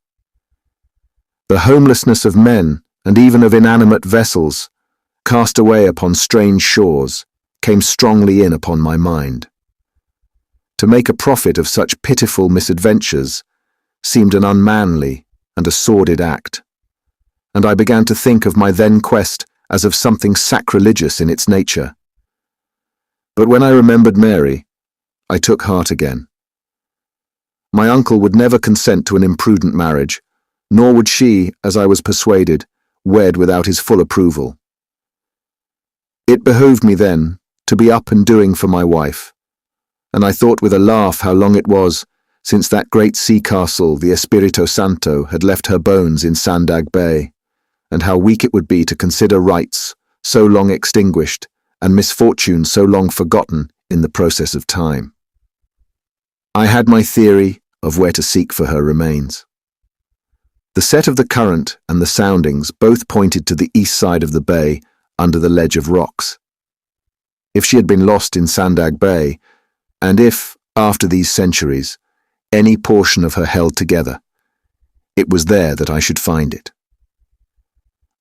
The homelessness of men, and even of inanimate vessels, cast away upon strange shores, came strongly in upon my mind. To make a profit of such pitiful misadventures seemed an unmanly and a sordid act, and I began to think of my then quest as of something sacrilegious in its nature. But when I remembered Mary, I took heart again, My uncle would never consent to an imprudent marriage, nor would she, as I was persuaded, wed without his full approval. It behoved me, then, to be up and doing for my wife, and I thought with a laugh how long it was since that great sea castle, the Espirito Santo, had left her bones in Sandag Bay, and how weak it would be to consider rights so long extinguished and misfortune so long forgotten in the process of time. I had my theory of where to seek for her remains. The set of the current and the soundings both pointed to the east side of the bay under the ledge of rocks. If she had been lost in Sandag Bay, and if, after these centuries, any portion of her held together, it was there that I should find it.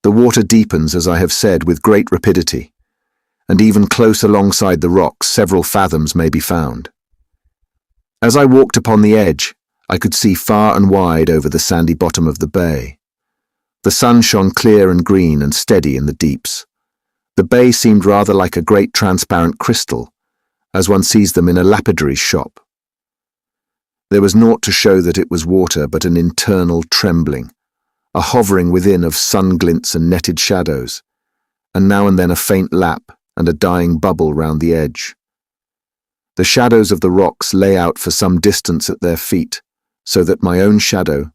The water deepens, as I have said, with great rapidity, and even close alongside the rocks several fathoms may be found. As I walked upon the edge, I could see far and wide over the sandy bottom of the bay. The sun shone clear and green and steady in the deeps. The bay seemed rather like a great transparent crystal, as one sees them in a lapidary's shop. There was naught to show that it was water but an internal trembling, a hovering within of sun glints and netted shadows, and now and then a faint lap and a dying bubble round the edge. The shadows of the rocks lay out for some distance at their feet, so that my own shadow,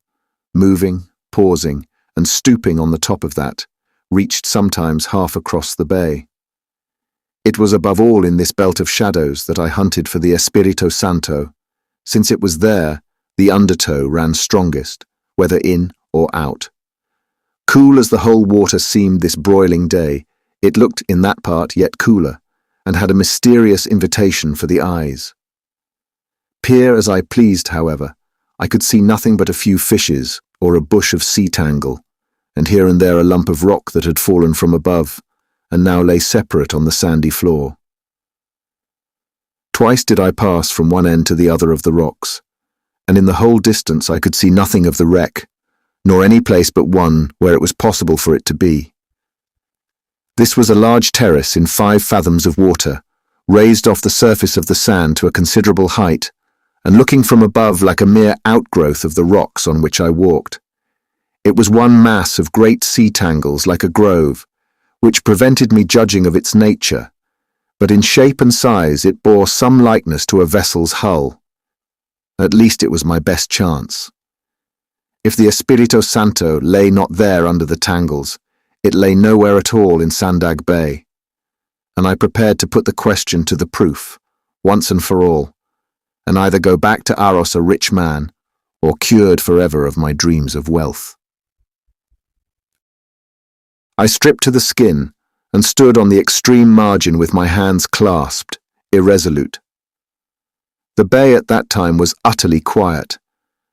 moving, pausing, and stooping on the top of that, reached sometimes half across the bay. It was above all in this belt of shadows that I hunted for the Espirito Santo, since it was there the undertow ran strongest, whether in or out. Cool as the whole water seemed this broiling day, it looked in that part yet cooler, and had a mysterious invitation for the eyes. Peer as I pleased, however, I could see nothing but a few fishes or a bush of sea tangle, and here and there a lump of rock that had fallen from above, and now lay separate on the sandy floor. Twice did I pass from one end to the other of the rocks, and in the whole distance I could see nothing of the wreck, nor any place but one where it was possible for it to be. This was a large terrace in 5 fathoms of water, raised off the surface of the sand to a considerable height, and looking from above like a mere outgrowth of the rocks on which I walked. It was one mass of great sea tangles like a grove, which prevented me judging of its nature, but in shape and size it bore some likeness to a vessel's hull. At least it was my best chance. If the Espirito Santo lay not there under the tangles, it lay nowhere at all in Sandag Bay, and I prepared to put the question to the proof, once and for all, and either go back to Aros a rich man, or cured forever of my dreams of wealth. I stripped to the skin, and stood on the extreme margin with my hands clasped, irresolute. The bay at that time was utterly quiet.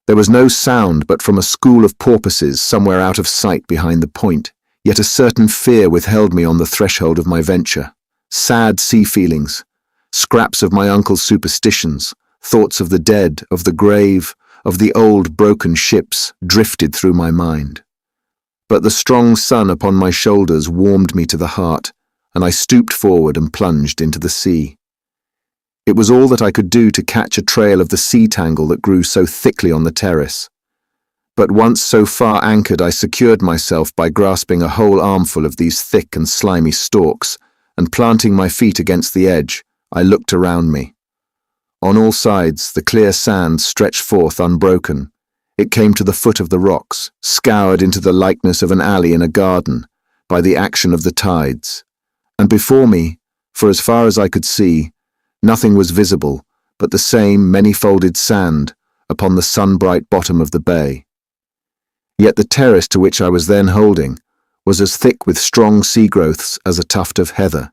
There was no sound but from a school of porpoises somewhere out of sight behind the point, yet a certain fear withheld me on the threshold of my venture. Sad sea feelings, scraps of my uncle's superstitions, thoughts of the dead, of the grave, of the old broken ships drifted through my mind. But the strong sun upon my shoulders warmed me to the heart, and I stooped forward and plunged into the sea. It was all that I could do to catch a trail of the sea tangle that grew so thickly on the terrace. But once so far anchored, I secured myself by grasping a whole armful of these thick and slimy stalks, and planting my feet against the edge, I looked around me. On all sides, the clear sand stretched forth unbroken. It came to the foot of the rocks, scoured into the likeness of an alley in a garden, by the action of the tides. And before me, for as far as I could see, nothing was visible but the same many-folded sand upon the sun-bright bottom of the bay. Yet the terrace to which I was then holding was as thick with strong sea growths as a tuft of heather,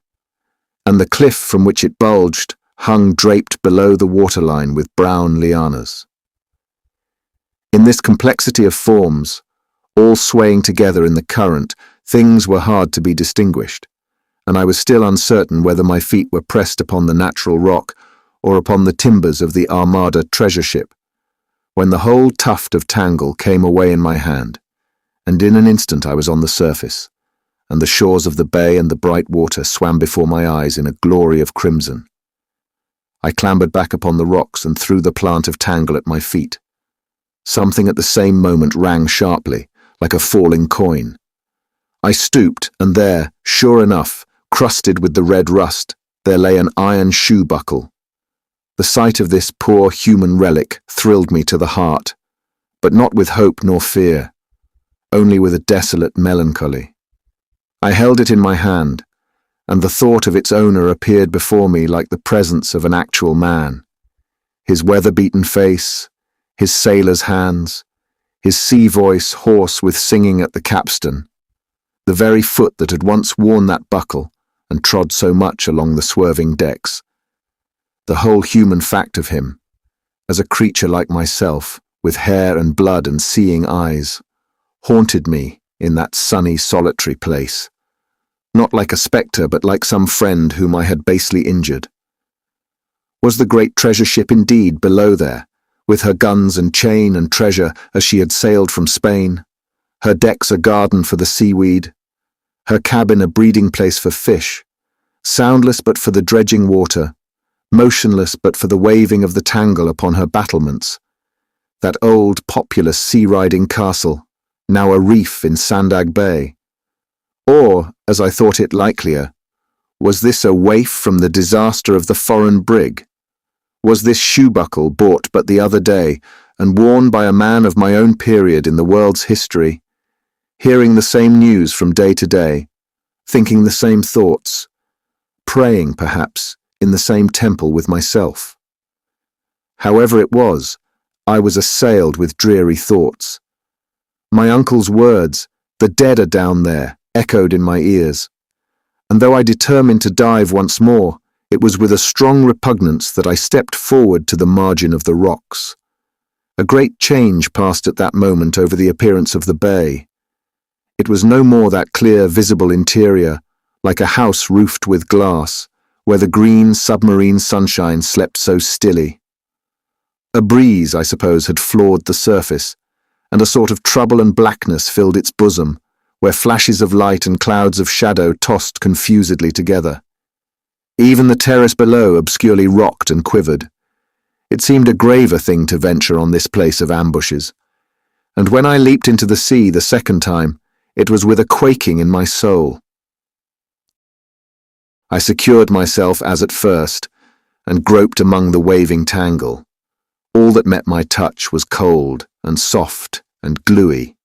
and the cliff from which it bulged hung draped below the waterline with brown lianas. In this complexity of forms, all swaying together in the current, things were hard to be distinguished, and I was still uncertain whether my feet were pressed upon the natural rock or upon the timbers of the Armada treasure ship, when the whole tuft of tangle came away in my hand, and in an instant I was on the surface, and the shores of the bay and the bright water swam before my eyes in a glory of crimson. I clambered back upon the rocks and threw the plant of tangle at my feet. Something at the same moment rang sharply, like a falling coin. I stooped, and there, sure enough, crusted with the red rust, there lay an iron shoe buckle. The sight of this poor human relic thrilled me to the heart, but not with hope nor fear, only with a desolate melancholy. I held it in my hand, and the thought of its owner appeared before me like the presence of an actual man. His weather-beaten face, his sailor's hands, his sea voice hoarse with singing at the capstan, the very foot that had once worn that buckle and trod so much along the swerving decks. The whole human fact of him, as a creature like myself, with hair and blood and seeing eyes, haunted me in that sunny, solitary place, not like a spectre but like some friend whom I had basely injured. Was the great treasure ship indeed below there, with her guns and chain and treasure as she had sailed from Spain, her decks a garden for the seaweed, her cabin a breeding place for fish, soundless but for the dredging water, motionless but for the waving of the tangle upon her battlements, that old populous sea-riding castle, now a reef in Sandag Bay? Or, as I thought it likelier, was this a waif from the disaster of the foreign brig? Was this shoe-buckle bought but the other day and worn by a man of my own period in the world's history, hearing the same news from day to day, thinking the same thoughts, praying, perhaps, in the same temple with myself? However it was, I was assailed with dreary thoughts. My uncle's words, "The dead are down there," echoed in my ears, and though I determined to dive once more, it was with a strong repugnance that I stepped forward to the margin of the rocks. A great change passed at that moment over the appearance of the bay. It was no more that clear, visible interior, like a house roofed with glass, where the green submarine sunshine slept so stilly. A breeze, I suppose, had floored the surface, and a sort of trouble and blackness filled its bosom, where flashes of light and clouds of shadow tossed confusedly together. Even the terrace below obscurely rocked and quivered. It seemed a graver thing to venture on this place of ambushes, and when I leaped into the sea the second time, it was with a quaking in my soul. I secured myself as at first, and groped among the waving tangle. All that met my touch was cold and soft and gluey.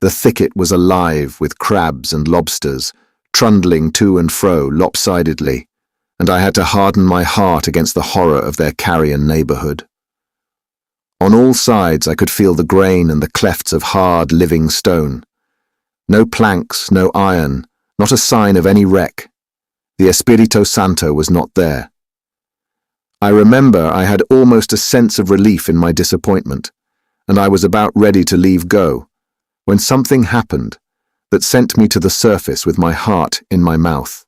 The thicket was alive with crabs and lobsters, trundling to and fro lopsidedly, and I had to harden my heart against the horror of their carrion neighborhood. On all sides I could feel the grain and the clefts of hard, living stone. No planks, no iron, not a sign of any wreck. The Espirito Santo was not there. I remember I had almost a sense of relief in my disappointment, and I was about ready to leave go, when something happened that sent me to the surface with my heart in my mouth.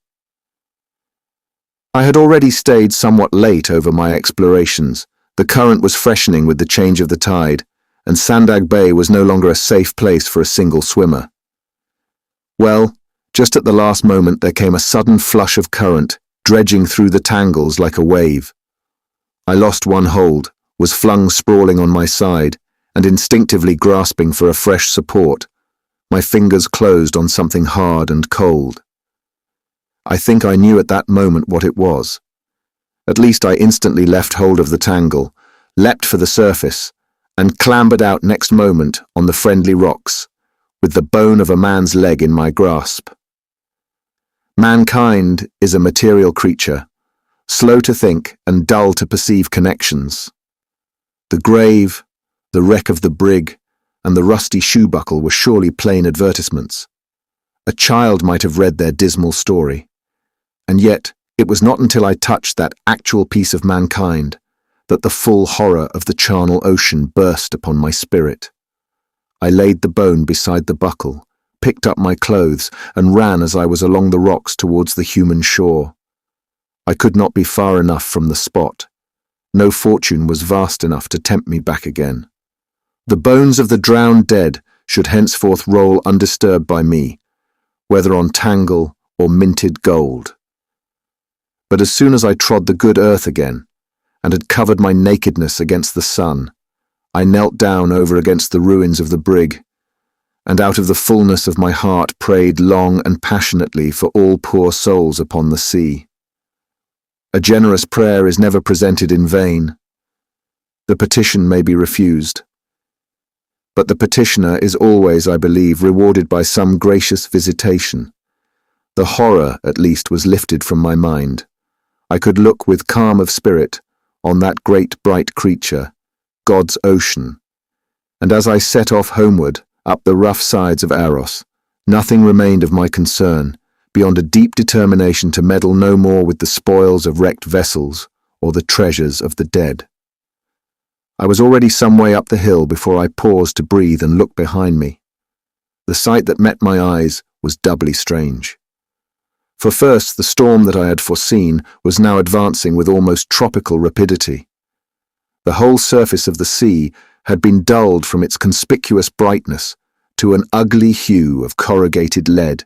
I had already stayed somewhat late over my explorations. The current was freshening with the change of the tide, and Sandag Bay was no longer a safe place for a single swimmer. Well, just at the last moment there came a sudden flush of current, dredging through the tangles like a wave. I lost one hold, was flung sprawling on my side, and instinctively grasping for a fresh support, my fingers closed on something hard and cold. I think I knew at that moment what it was. At least I instantly left hold of the tangle, leapt for the surface, and clambered out next moment on the friendly rocks, with the bone of a man's leg in my grasp. Mankind is a material creature, slow to think and dull to perceive connections. The grave, the wreck of the brig, and the rusty shoe-buckle were surely plain advertisements. A child might have read their dismal story. And yet, it was not until I touched that actual piece of mankind that the full horror of the charnel ocean burst upon my spirit. I laid the bone beside the buckle, picked up my clothes, and ran as I was along the rocks towards the human shore. I could not be far enough from the spot. No fortune was vast enough to tempt me back again. The bones of the drowned dead should henceforth roll undisturbed by me, whether on tangle or minted gold. But as soon as I trod the good earth again, and had covered my nakedness against the sun, I knelt down over against the ruins of the brig, and out of the fullness of my heart prayed long and passionately for all poor souls upon the sea. A generous prayer is never presented in vain. The petition may be refused, but the petitioner is always, I believe, rewarded by some gracious visitation. The horror, at least, was lifted from my mind. I could look with calm of spirit on that great bright creature, God's ocean, and as I set off homeward up the rough sides of Aros, nothing remained of my concern beyond a deep determination to meddle no more with the spoils of wrecked vessels or the treasures of the dead. I was already some way up the hill before I paused to breathe and look behind me. The sight that met my eyes was doubly strange. For first, the storm that I had foreseen was now advancing with almost tropical rapidity. The whole surface of the sea had been dulled from its conspicuous brightness to an ugly hue of corrugated lead.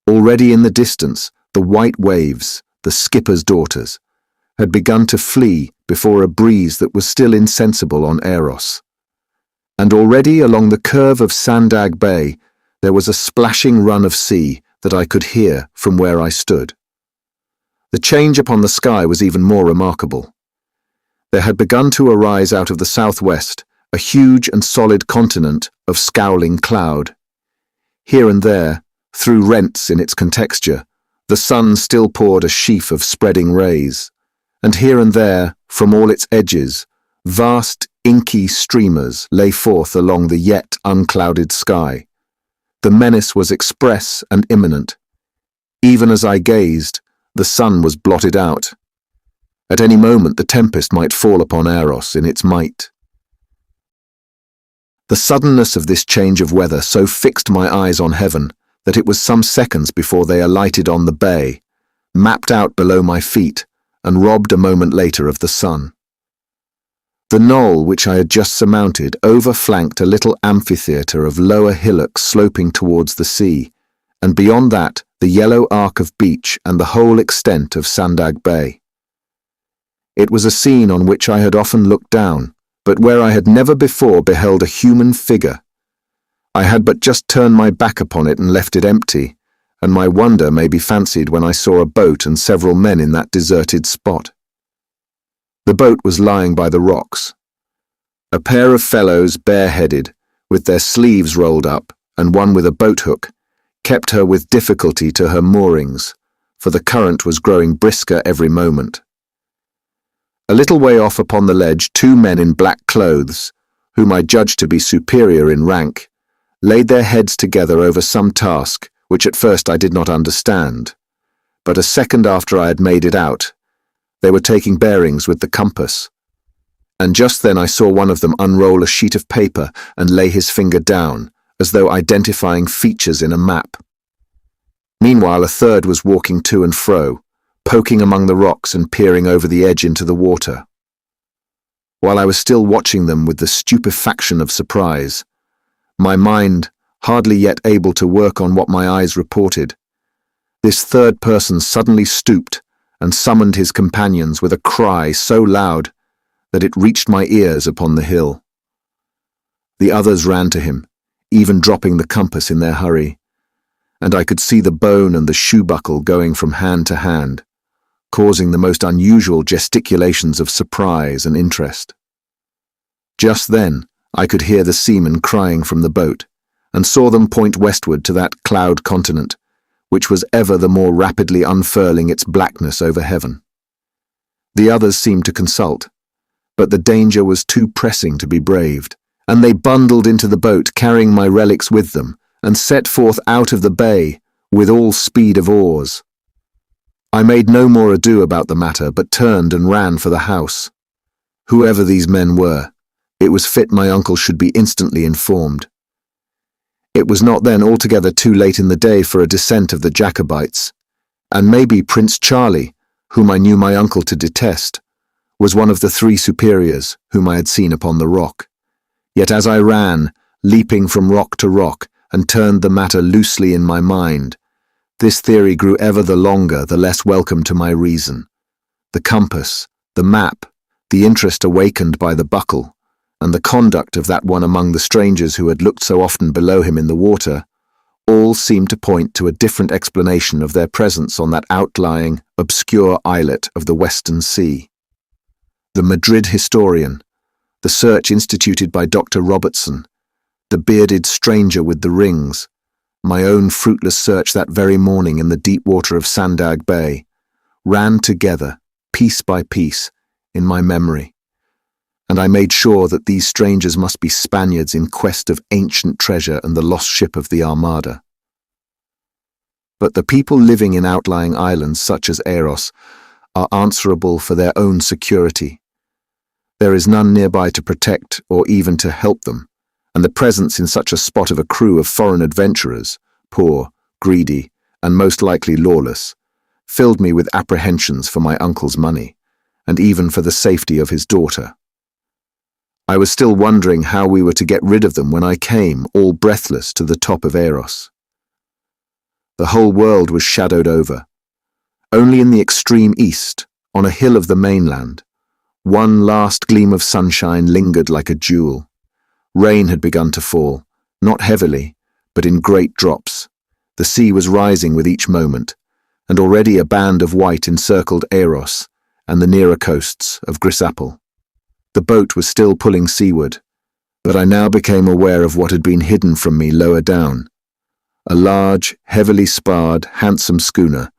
Already in the distance, the white waves, the skipper's daughters, had begun to flee before a breeze that was still insensible on Aros. And already along the curve of Sandag Bay there was a splashing run of sea that I could hear from where I stood. The change upon the sky was even more remarkable. There had begun to arise out of the southwest a huge and solid continent of scowling cloud. Here and there, through rents in its contexture, the sun still poured a sheaf of spreading rays, and here and there, from all its edges, vast inky streamers lay forth along the yet unclouded sky. The menace was express and imminent. Even as I gazed, the sun was blotted out. At any moment the tempest might fall upon Aros in its might. The suddenness of this change of weather so fixed my eyes on heaven that it was some seconds before they alighted on the bay, mapped out below my feet, and robbed a moment later of the sun. The knoll which I had just surmounted overflanked a little amphitheatre of lower hillocks sloping towards the sea, and beyond that the yellow arc of beach and the whole extent of Sandag Bay. It was a scene on which I had often looked down, but where I had never before beheld a human figure. I had but just turned my back upon it and left it empty, and my wonder may be fancied when I saw a boat and several men in that deserted spot. The boat was lying by the rocks. A pair of fellows, bareheaded, with their sleeves rolled up, and one with a boat hook, kept her with difficulty to her moorings, for the current was growing brisker every moment. A little way off upon the ledge, two men in black clothes, whom I judged to be superior in rank, laid their heads together over some task which at first I did not understand, but a second after I had made it out, they were taking bearings with the compass, and just then I saw one of them unroll a sheet of paper and lay his finger down, as though identifying features in a map. Meanwhile a third was walking to and fro, poking among the rocks and peering over the edge into the water. While I was still watching them with the stupefaction of surprise, my mind hardly yet able to work on what my eyes reported, this third person suddenly stooped and summoned his companions with a cry so loud that it reached my ears upon the hill. The others ran to him, even dropping the compass in their hurry, and I could see the bone and the shoe buckle going from hand to hand, causing the most unusual gesticulations of surprise and interest. Just then, I could hear the seamen crying from the boat, and saw them point westward to that cloud continent, which was ever the more rapidly unfurling its blackness over heaven. The others seemed to consult, but the danger was too pressing to be braved, and they bundled into the boat carrying my relics with them, and set forth out of the bay with all speed of oars. I made no more ado about the matter, but turned and ran for the house. Whoever these men were, it was fit my uncle should be instantly informed. It was not then altogether too late in the day for a descent of the Jacobites, and maybe Prince Charlie, whom I knew my uncle to detest, was one of the three superiors whom I had seen upon the rock. Yet as I ran, leaping from rock to rock, and turned the matter loosely in my mind, This theory grew ever the longer, the less welcome to my reason. The compass, the map, the interest awakened by the buckle, and the conduct of that one among the strangers who had looked so often below him in the water, all seemed to point to a different explanation of their presence on that outlying, obscure islet of the Western Sea. The Madrid historian, the search instituted by Dr. Robertson, the bearded stranger with the rings, my own fruitless search that very morning in the deep water of Sandag Bay, ran together, piece by piece, in my memory, and I made sure that these strangers must be Spaniards in quest of ancient treasure and the lost ship of the Armada. But the people living in outlying islands such as Eros are answerable for their own security. There is none nearby to protect or even to help them, and the presence in such a spot of a crew of foreign adventurers, poor, greedy, and most likely lawless, filled me with apprehensions for my uncle's money, and even for the safety of his daughter. I was still wondering how we were to get rid of them when I came, all breathless, to the top of Eros. The whole world was shadowed over. Only in the extreme east, on a hill of the mainland, one last gleam of sunshine lingered like a jewel. Rain had begun to fall, not heavily, but in great drops. The sea was rising with each moment, and already a band of white encircled Eros and the nearer coasts of Grisapol. The boat was still pulling seaward, but I now became aware of what had been hidden from me lower down. A large, heavily sparred, handsome schooner,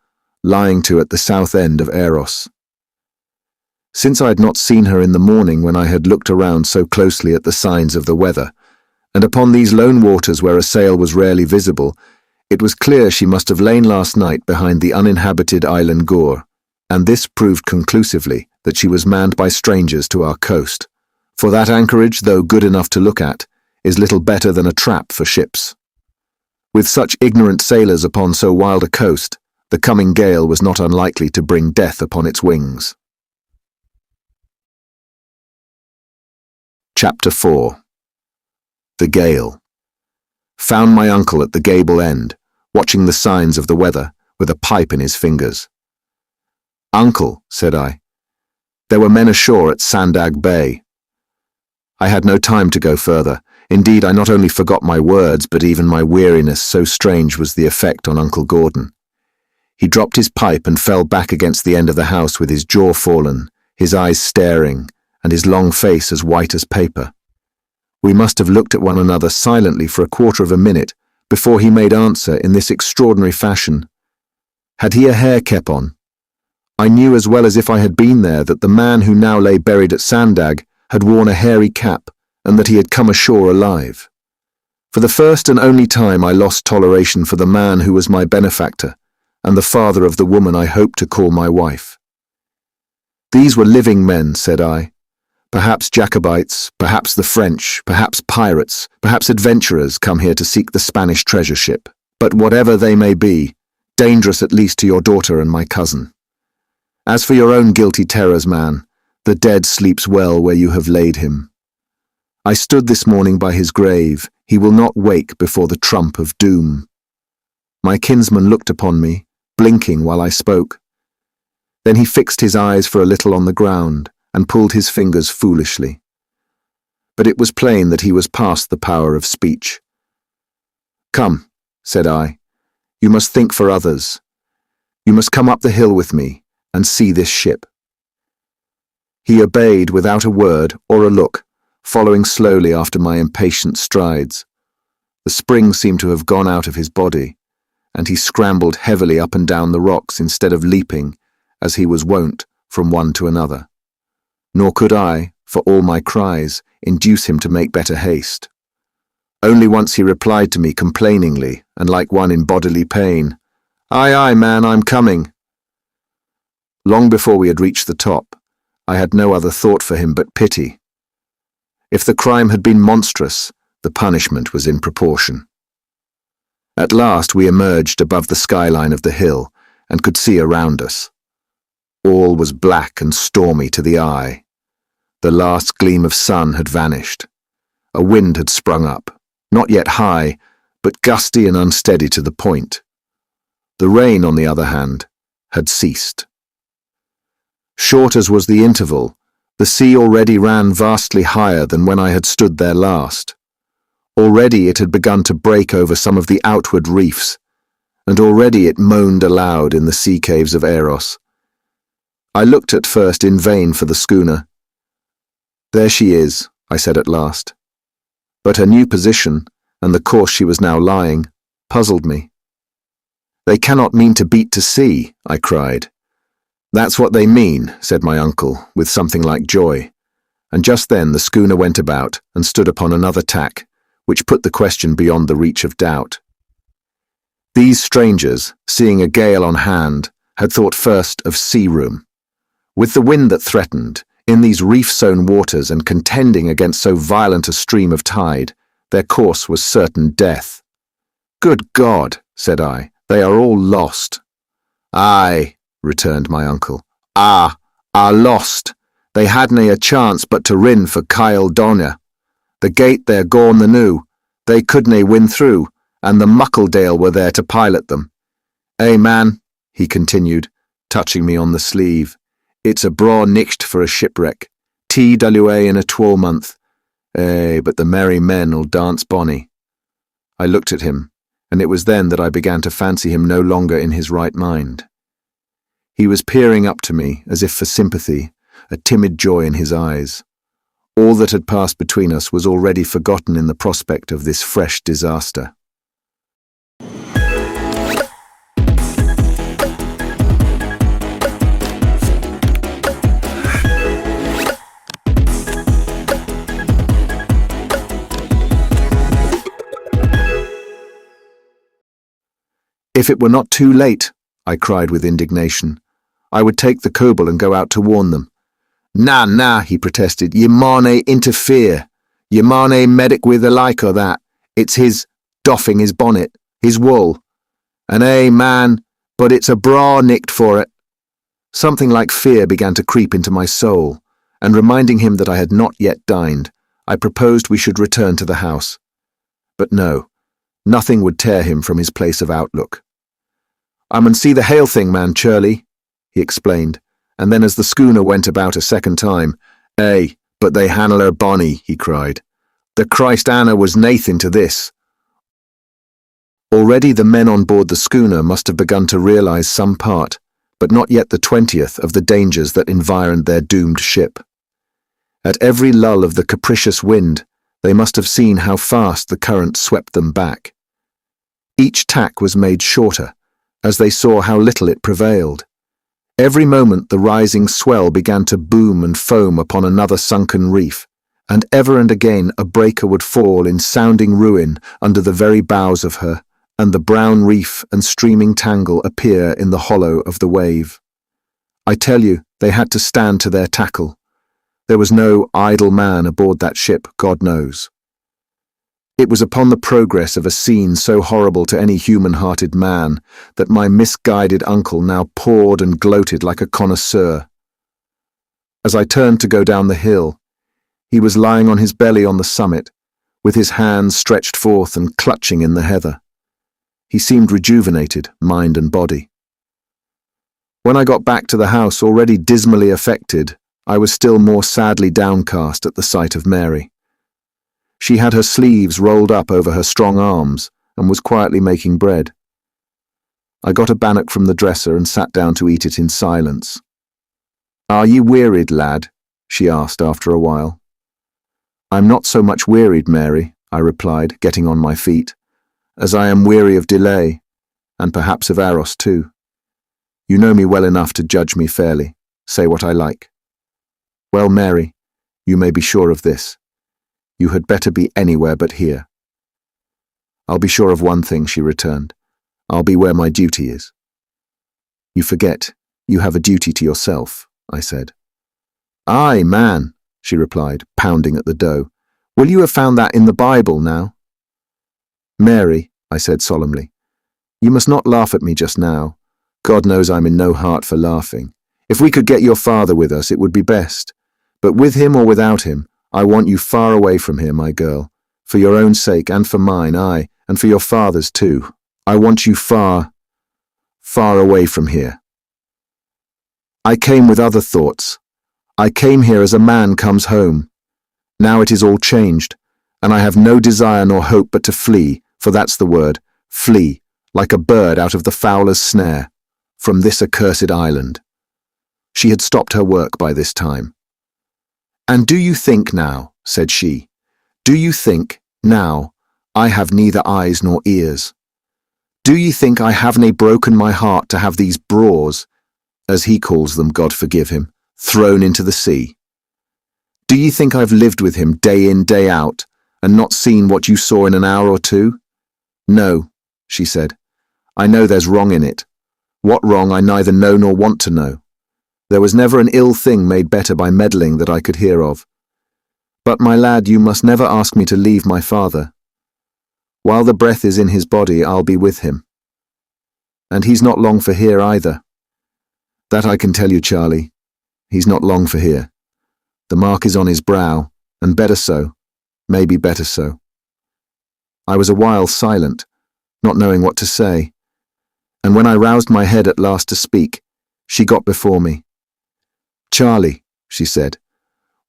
lying to at the south end of Eros. Since I had not seen her in the morning when I had looked around so closely at the signs of the weather, and upon these lone waters where a sail was rarely visible, it was clear she must have lain last night behind the uninhabited island Gore, and this proved conclusively that she was manned by strangers to our coast, for that anchorage, though good enough to look at, is little better than a trap for ships. With such ignorant sailors upon so wild a coast, the coming gale was not unlikely to bring death upon its wings. Chapter 4. The Gale. Found my uncle at the gable end, watching the signs of the weather, with a pipe in his fingers. "Uncle," said I, "there were men ashore at Sandag Bay." I had no time to go further. Indeed, I not only forgot my words, but even my weariness, so strange was the effect on Uncle Gordon. He dropped his pipe and fell back against the end of the house with his jaw fallen, his eyes staring, and his long face as white as paper. We must have looked at one another silently for a quarter of a minute before he made answer in this extraordinary fashion. Had he a hair cap on? I knew as well as if I had been there that the man who now lay buried at Sandag had worn a hairy cap, and that he had come ashore alive. For the first and only time I lost toleration for the man who was my benefactor, and the father of the woman I hoped to call my wife. These were living men, said I. Perhaps Jacobites, perhaps the French, perhaps pirates, perhaps adventurers come here to seek the Spanish treasure ship. But whatever they may be, dangerous at least to your daughter and my cousin. As for your own guilty terrors, man, the dead sleeps well where you have laid him. I stood this morning by his grave. He will not wake before the trump of doom. My kinsman looked upon me, blinking while I spoke. Then he fixed his eyes for a little on the ground and pulled his fingers foolishly. But it was plain that he was past the power of speech. "Come," said I, "you must think for others. You must come up the hill with me and see this ship." He obeyed without a word or a look, following slowly after my impatient strides. The spring seemed to have gone out of his body, and he scrambled heavily up and down the rocks instead of leaping, as he was wont, from one to another. Nor could I, for all my cries, induce him to make better haste. Only once he replied to me complainingly, and like one in bodily pain, "Aye, aye, man, I'm coming." Long before we had reached the top, I had no other thought for him but pity. If the crime had been monstrous, the punishment was in proportion. At last we emerged above the skyline of the hill and could see around us. All was black and stormy to the eye. The last gleam of sun had vanished. A wind had sprung up, not yet high, but gusty and unsteady to the point. The rain, on the other hand, had ceased. Short as was the interval, the sea already ran vastly higher than when I had stood there last. Already it had begun to break over some of the outward reefs, and already it moaned aloud in the sea caves of Eros. I looked at first in vain for the schooner. "There she is," I said at last. But her new position, and the course she was now lying, puzzled me. "They cannot mean to beat to sea," I cried. "That's what they mean," said my uncle, with something like joy, and just then the schooner went about and stood upon another tack, which put the question beyond the reach of doubt. These strangers, seeing a gale on hand, had thought first of sea-room. With the wind that threatened, in these reef-sown waters and contending against so violent a stream of tide, their course was certain death. "Good God," said I, "they are all lost." "Aye," returned my uncle, are lost. They hadna a chance but to rin for Kyle Donner. The gate there gone the new, they couldna win through, and the Muckledale were there to pilot them. Eh, man," he continued, touching me on the sleeve, "it's a braw nicht for a shipwreck. TWA in a 12-month. Eh, but the merry men'll dance bonny." I looked at him, and it was then that I began to fancy him no longer in his right mind. He was peering up to me, as if for sympathy, a timid joy in his eyes. All that had passed between us was already forgotten in the prospect of this fresh disaster. If it were not too late, I cried with indignation, I would take the kobold and go out to warn them. "Nah," he protested, "ye maunay interfere. Ye maunay medic with the like o' that. It's his doffing his bonnet, his wool. And man, but it's a braw nicht for it." Something like fear began to creep into my soul, and reminding him that I had not yet dined, I proposed we should return to the house. But no, nothing would tear him from his place of outlook. "I mun see the hail thing, man, churly," he explained, and then as the schooner went about a second time, but they han'll her bonny," he cried. "The Christ Anna was nathin to this." Already the men on board the schooner must have begun to realize some part, but not yet the 20th of the dangers that environed their doomed ship. At every lull of the capricious wind, they must have seen how fast the current swept them back. Each tack was made shorter, as they saw how little it prevailed. Every moment the rising swell began to boom and foam upon another sunken reef, and ever and again a breaker would fall in sounding ruin under the very bows of her, and the brown reef and streaming tangle appear in the hollow of the wave. I tell you, they had to stand to their tackle. There was no idle man aboard that ship, God knows. It was upon the progress of a scene so horrible to any human-hearted man that my misguided uncle now poured and gloated like a connoisseur. As I turned to go down the hill, he was lying on his belly on the summit, with his hands stretched forth and clutching in the heather. He seemed rejuvenated, mind and body. When I got back to the house already dismally affected, I was still more sadly downcast at the sight of Mary. She had her sleeves rolled up over her strong arms and was quietly making bread. I got a bannock from the dresser and sat down to eat it in silence. "Are ye wearied, lad?" she asked after a while. "I'm not so much wearied, Mary," I replied, getting on my feet, "as I am weary of delay, and perhaps of Eros too. You know me well enough to judge me fairly. Say what I like. Well, Mary, you may be sure of this. You had better be anywhere but here." "I'll be sure of one thing," she returned. "I'll be where my duty is." "You forget, you have a duty to yourself," I said. "Aye, man," she replied, pounding at the dough. "Will you have found that in the Bible now?" "Mary," I said solemnly, "you must not laugh at me just now. God knows I'm in no heart for laughing. If we could get your father with us, it would be best. But with him or without him, I want you far away from here, my girl, for your own sake and for mine, aye, and for your father's too. I want you far—" far away from here. I came with other thoughts. I came here as a man comes home. Now it is all changed, and I have no desire nor hope but to flee, for that's the word, flee, like a bird out of the fowler's snare, from this accursed island. She had stopped her work by this time. And do you think now, said she, do you think, now, I have neither eyes nor ears? Do ye think I have nae broken my heart to have these braws, as he calls them, God forgive him, thrown into the sea? Do ye think I've lived with him day in, day out, and not seen what you saw in an hour or two? No, she said. I know there's wrong in it. What wrong I neither know nor want to know. There was never an ill thing made better by meddling that I could hear of. But, my lad, you must never ask me to leave my father. While the breath is in his body, I'll be with him. And he's not long for here either. That I can tell you, Charlie. He's not long for here. The mark is on his brow, and better so, maybe better so. I was a while silent, not knowing what to say, and when I roused my head at last to speak, she got before me. Charlie, she said,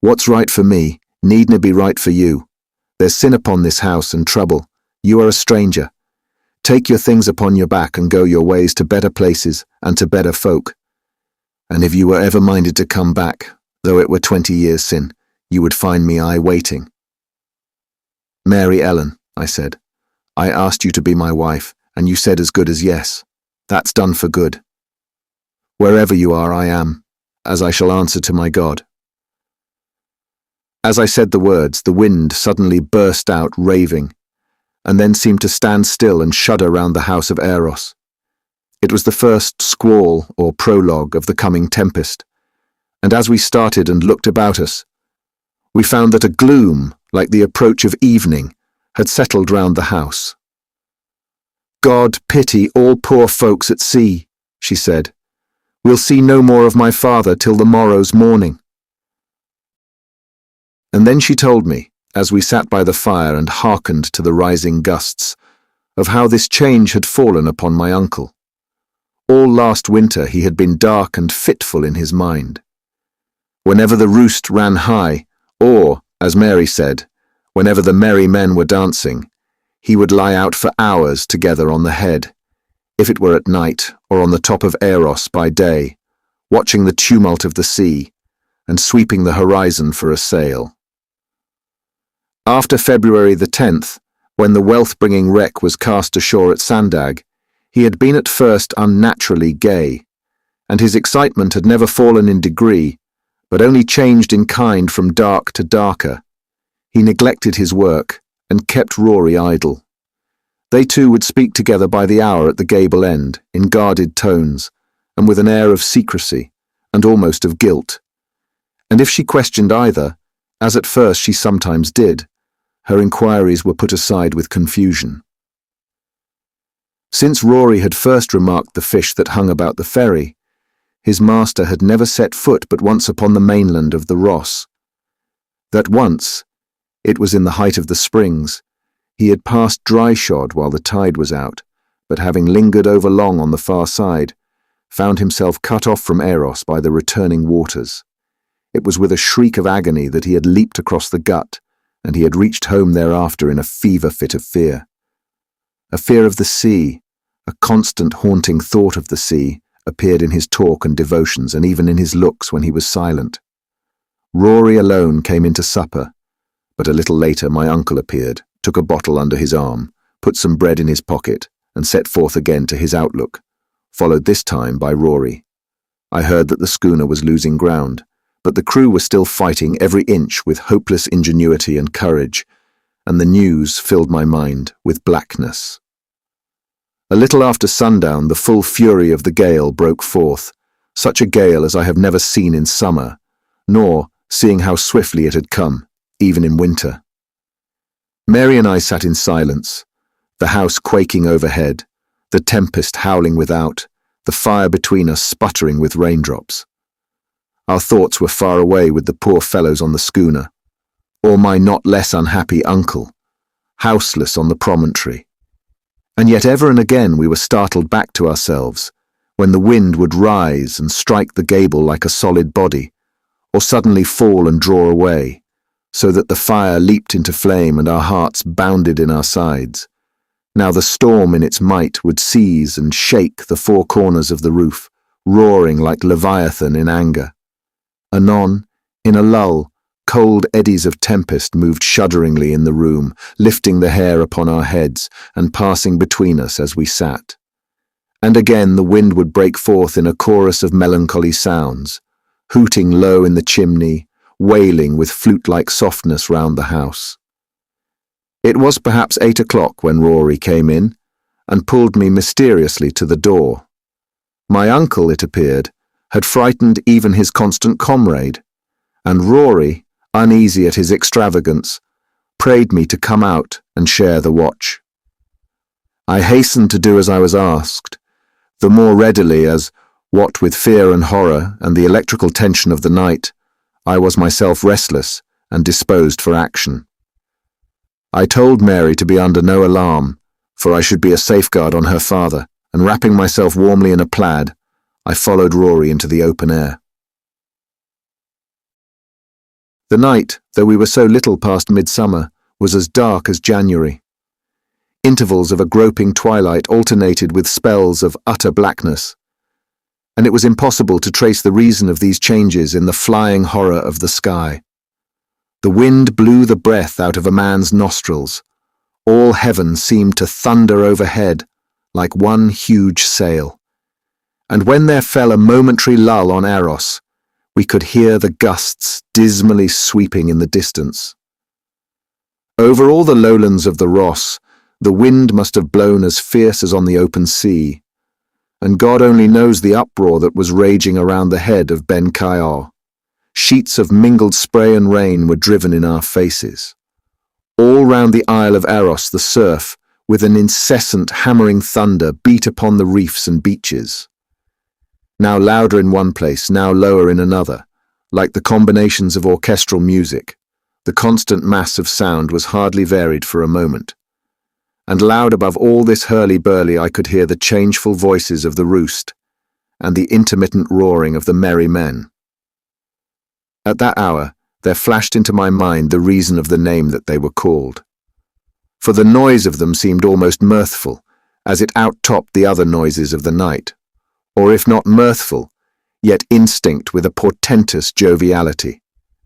what's right for me needna be right for you. There's sin upon this house and trouble. You are a stranger. Take your things upon your back and go your ways to better places and to better folk. And if you were ever minded to come back, though it were 20 years sin, you would find me waiting. Mary Ellen, I said, I asked you to be my wife, and you said as good as yes. That's done for good. Wherever you are, I am, as I shall answer to my God. As I said the words, the wind suddenly burst out raving, and then seemed to stand still and shudder round the house of Eros. It was the first squall or prologue of the coming tempest, and as we started and looked about us, we found that a gloom, like the approach of evening, had settled round the house. God pity all poor folks at sea, she said. We'll see no more of my father till the morrow's morning. And then she told me, as we sat by the fire and hearkened to the rising gusts, of how this change had fallen upon my uncle. All last winter he had been dark and fitful in his mind. Whenever the roost ran high, or, as Mary said, whenever the merry men were dancing, he would lie out for hours together on the head, if it were at night or on the top of Eros by day, watching the tumult of the sea and sweeping the horizon for a sail. After February the 10th, when the wealth-bringing wreck was cast ashore at Sandag, he had been at first unnaturally gay, and his excitement had never fallen in degree, but only changed in kind from dark to darker. He neglected his work and kept Rory idle. They two would speak together by the hour at the gable end, in guarded tones, and with an air of secrecy, and almost of guilt. And if she questioned either, as at first she sometimes did, her inquiries were put aside with confusion. Since Rory had first remarked the fish that hung about the ferry, his master had never set foot but once upon the mainland of the Ross. That once, it was in the height of the springs, he had passed dry-shod while the tide was out, but having lingered over long on the far side, found himself cut off from Eros by the returning waters. It was with a shriek of agony that he had leaped across the gut, and he had reached home thereafter in a fever fit of fear. A fear of the sea, a constant haunting thought of the sea, appeared in his talk and devotions and even in his looks when he was silent. Rory alone came into supper, but a little later my uncle appeared, took a bottle under his arm, put some bread in his pocket, and set forth again to his outlook, followed this time by Rory. I heard that the schooner was losing ground, but the crew were still fighting every inch with hopeless ingenuity and courage, and the news filled my mind with blackness. A little after sundown, the full fury of the gale broke forth, such a gale as I have never seen in summer, nor, seeing how swiftly it had come, even in winter. Mary and I sat in silence, the house quaking overhead, the tempest howling without, the fire between us sputtering with raindrops. Our thoughts were far away with the poor fellows on the schooner, or my not less unhappy uncle, houseless on the promontory. And yet ever and again we were startled back to ourselves, when the wind would rise and strike the gable like a solid body, or suddenly fall and draw away, so that the fire leaped into flame and our hearts bounded in our sides. Now the storm in its might would seize and shake the four corners of the roof, roaring like Leviathan in anger. Anon, in a lull, cold eddies of tempest moved shudderingly in the room, lifting the hair upon our heads and passing between us as we sat. And again the wind would break forth in a chorus of melancholy sounds, hooting low in the chimney, wailing with flute-like softness round the house. It was perhaps 8 o'clock when Rory came in and pulled me mysteriously to the door. My uncle, it appeared, had frightened even his constant comrade, and Rory, uneasy at his extravagance, prayed me to come out and share the watch. I hastened to do as I was asked, the more readily as, what with fear and horror and the electrical tension of the night, I was myself restless and disposed for action. I told Mary to be under no alarm, for I should be a safeguard on her father, and wrapping myself warmly in a plaid, I followed Rory into the open air. The night, though we were so little past midsummer, was as dark as January. Intervals of a groping twilight alternated with spells of utter blackness, and it was impossible to trace the reason of these changes in the flying horror of the sky. The wind blew the breath out of a man's nostrils. All heaven seemed to thunder overhead like one huge sail. And when there fell a momentary lull on Eros, we could hear the gusts dismally sweeping in the distance. Over all the lowlands of the Ross, the wind must have blown as fierce as on the open sea, and God only knows the uproar that was raging around the head of Ben Caer. Sheets of mingled spray and rain were driven in our faces. All round the Isle of Eros the surf, with an incessant hammering thunder, beat upon the reefs and beaches. Now louder in one place, now lower in another, like the combinations of orchestral music, the constant mass of sound was hardly varied for a moment. And loud above all this hurly-burly I could hear the changeful voices of the roost, and the intermittent roaring of the merry men. At that hour, there flashed into my mind the reason of the name that they were called. For the noise of them seemed almost mirthful, as it out-topped the other noises of the night, or if not mirthful, yet instinct with a portentous joviality.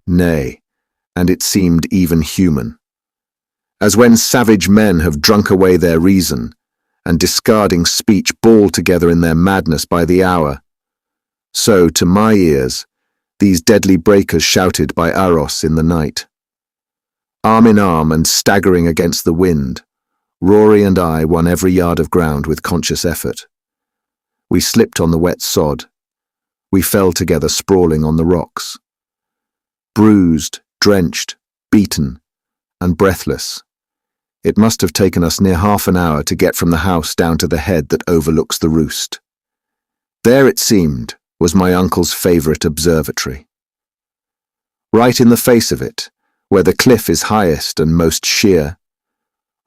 Nay, and it seemed even human. As when savage men have drunk away their reason, and discarding speech bawl together in their madness by the hour, so, to my ears, these deadly breakers shouted by Eros in the night. Arm in arm and staggering against the wind, Rory and I won every yard of ground with conscious effort. We slipped on the wet sod. We fell together sprawling on the rocks. Bruised, drenched, beaten, and breathless. It must have taken us near half an hour to get from the house down to the head that overlooks the roost. There, it seemed, was my uncle's favourite observatory. Right in the face of it, where the cliff is highest and most sheer,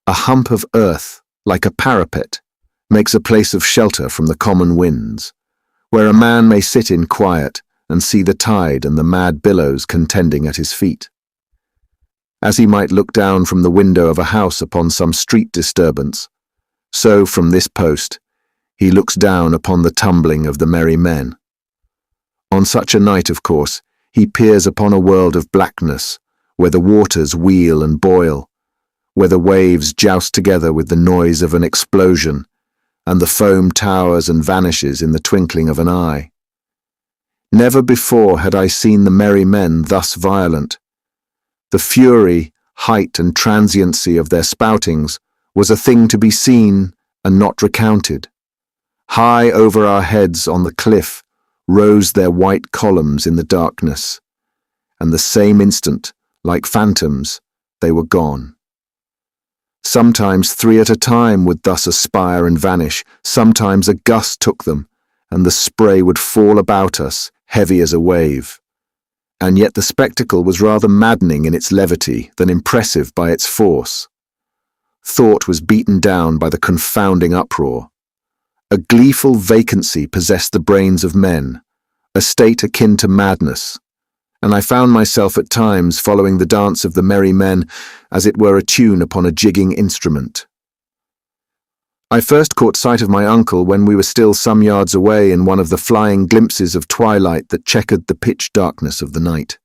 a hump of earth, like a parapet, makes a place of shelter from the common winds, where a man may sit in quiet and see the tide and the mad billows contending at his feet. As he might look down from the window of a house upon some street disturbance, so from this post he looks down upon the tumbling of the merry men. On such a night, of course, he peers upon a world of blackness, where the waters wheel and boil, where the waves joust together with the noise of an explosion, and the foam towers and vanishes in the twinkling of an eye. Never before had I seen the merry men thus violent. The fury, height, and transiency of their spoutings was a thing to be seen and not recounted. High over our heads on the cliff rose their white columns in the darkness, and the same instant, like phantoms, they were gone. Sometimes 3 at a time would thus aspire and vanish, sometimes a gust took them, and the spray would fall about us, heavy as a wave. And yet the spectacle was rather maddening in its levity than impressive by its force. Thought was beaten down by the confounding uproar. A gleeful vacancy possessed the brains of men, a state akin to madness, and I found myself at times following the dance of the merry men as it were a tune upon a jigging instrument. I first caught sight of my uncle when we were still some yards away in one of the flying glimpses of twilight that checkered the pitch darkness of the night.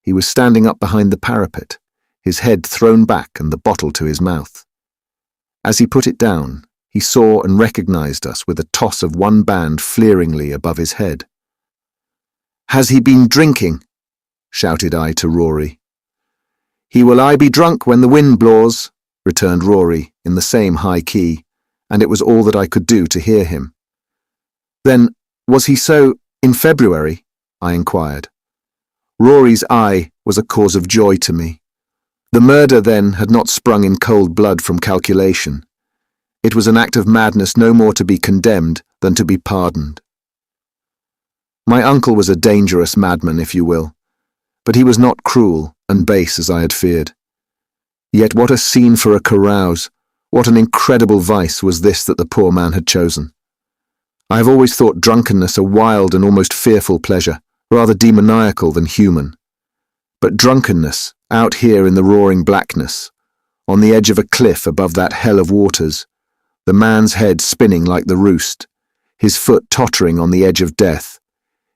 He was standing up behind the parapet, his head thrown back and the bottle to his mouth. As he put it down, he saw and recognized us with a toss of one band fleeringly above his head. "Has he been drinking?" shouted I to Rory. "He will aye be drunk when the wind blaws," returned Rory in the same high key, and it was all that I could do to hear him. "Then, was he so in February?" I inquired. Rory's eye was a cause of joy to me. The murder, then, had not sprung in cold blood from calculation. It was an act of madness no more to be condemned than to be pardoned. My uncle was a dangerous madman, if you will, but he was not cruel and base as I had feared. Yet what a scene for a carouse, what an incredible vice was this that the poor man had chosen. I have always thought drunkenness a wild and almost fearful pleasure, rather demoniacal than human. But drunkenness, out here in the roaring blackness, on the edge of a cliff above that hell of waters, the man's head spinning like the roost, his foot tottering on the edge of death,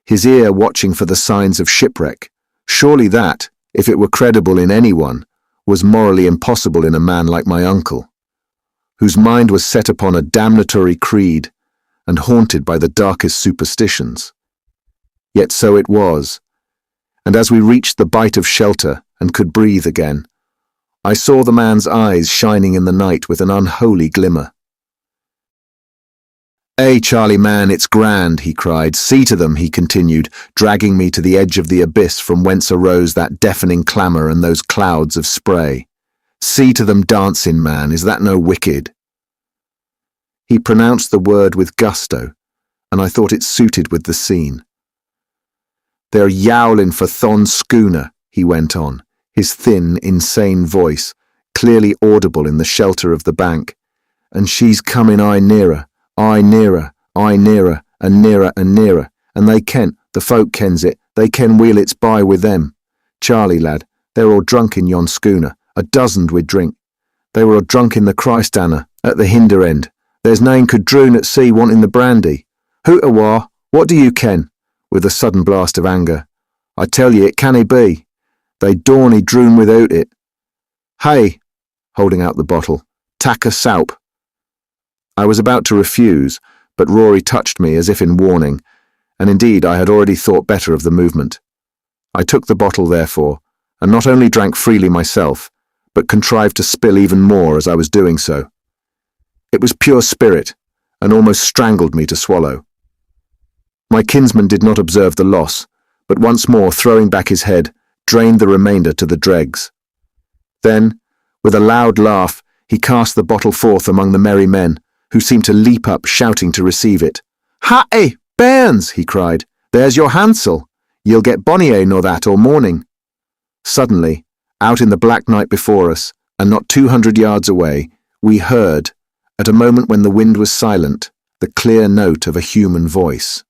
his ear watching for the signs of shipwreck, surely that, if it were credible in anyone, was morally impossible in a man like my uncle, whose mind was set upon a damnatory creed and haunted by the darkest superstitions. Yet so it was, and as we reached the bight of shelter and could breathe again, I saw the man's eyes shining in the night with an unholy glimmer. "Hey, Charlie man, it's grand," he cried. "See to them," he continued, dragging me to the edge of the abyss from whence arose that deafening clamour and those clouds of spray. "See to them dancing, man, is that no wicked?" He pronounced the word with gusto, and I thought it suited with the scene. "They're yowling for Thon's schooner," he went on, his thin, insane voice clearly audible in the shelter of the bank, "and she's coming aye nearer, and nearer, and nearer, and they ken, the folk kens it, they ken weel it's by with them. Charlie, lad, they're all drunk in yon schooner, a dozened with drink. They were all drunk in the Christanna, at the hinder end. There's nane could droon at sea wanting the brandy. Hootawa, what do you ken?" with a sudden blast of anger. "I tell ye, it cannae be. They dawnny droon without it. Hey," holding out the bottle, "tak a saup." I was about to refuse, but Rory touched me as if in warning, and indeed I had already thought better of the movement. I took the bottle, therefore, and not only drank freely myself, but contrived to spill even more as I was doing so. It was pure spirit, and almost strangled me to swallow. My kinsman did not observe the loss, but once more throwing back his head, drained the remainder to the dregs. Then, with a loud laugh, he cast the bottle forth among the merry men, who seemed to leap up, shouting to receive it. "Hae, bairns!" he cried. "There's your hansel. Ye'll get bonnier nor that all morning." Suddenly, out in the black night before us, and not 200 yards away, we heard, at a moment when the wind was silent, the clear note of a human voice.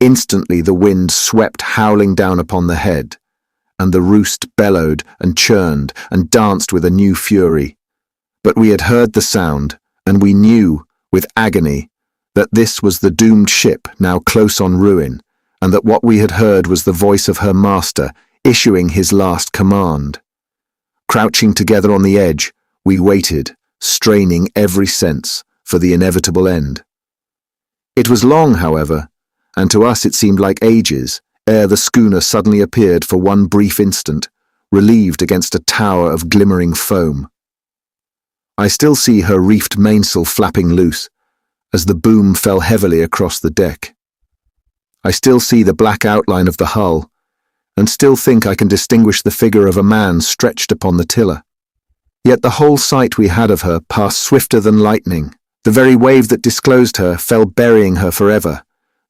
Instantly the wind swept howling down upon the head, and the roost bellowed and churned and danced with a new fury. But we had heard the sound, and we knew, with agony, that this was the doomed ship now close on ruin, and that what we had heard was the voice of her master issuing his last command. Crouching together on the edge, we waited, straining every sense, for the inevitable end. It was long, however, and to us it seemed like ages, ere the schooner suddenly appeared for one brief instant, relieved against a tower of glimmering foam. I still see her reefed mainsail flapping loose, as the boom fell heavily across the deck. I still see the black outline of the hull, and still think I can distinguish the figure of a man stretched upon the tiller. Yet the whole sight we had of her passed swifter than lightning. The very wave that disclosed her fell burying her forever.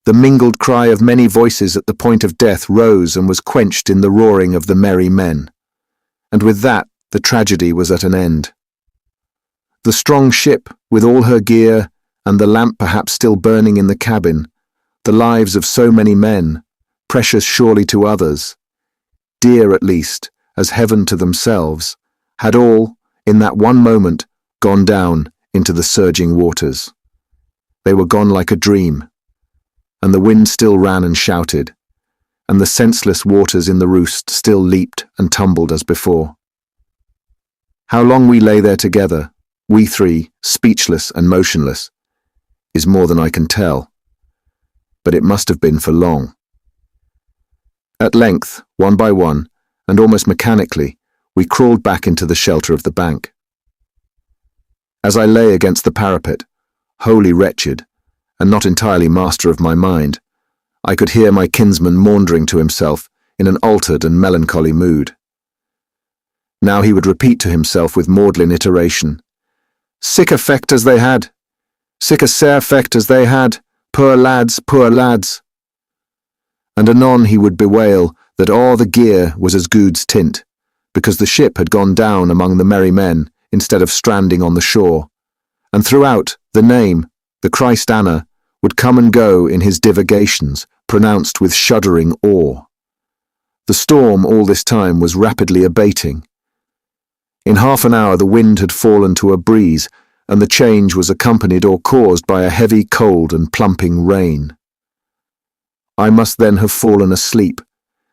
The mingled cry of many voices at the point of death rose and was quenched in the roaring of the merry men. And with that, the tragedy was at an end. The strong ship, with all her gear, and the lamp perhaps still burning in the cabin, the lives of so many men, precious surely to others, dear at least as heaven to themselves, had all, in that one moment, gone down into the surging waters. They were gone like a dream, and the wind still ran and shouted, and the senseless waters in the roost still leaped and tumbled as before. How long we lay there together, we three, speechless and motionless, is more than I can tell, but it must have been for long. At length, one by one, and almost mechanically, we crawled back into the shelter of the bank. As I lay against the parapet, wholly wretched, and not entirely master of my mind, I could hear my kinsman maundering to himself in an altered and melancholy mood. Now he would repeat to himself with maudlin iteration, "Sic effect as they had! Sic a sair effect as they had! Poor lads, poor lads!" And anon he would bewail that all the gear was as gude's tint, because the ship had gone down among the merry men instead of stranding on the shore, and throughout the name, the Christ Anna, would come and go in his divagations, pronounced with shuddering awe. The storm all this time was rapidly abating. In half an hour the wind had fallen to a breeze, and the change was accompanied or caused by a heavy cold and plumping rain. I must then have fallen asleep,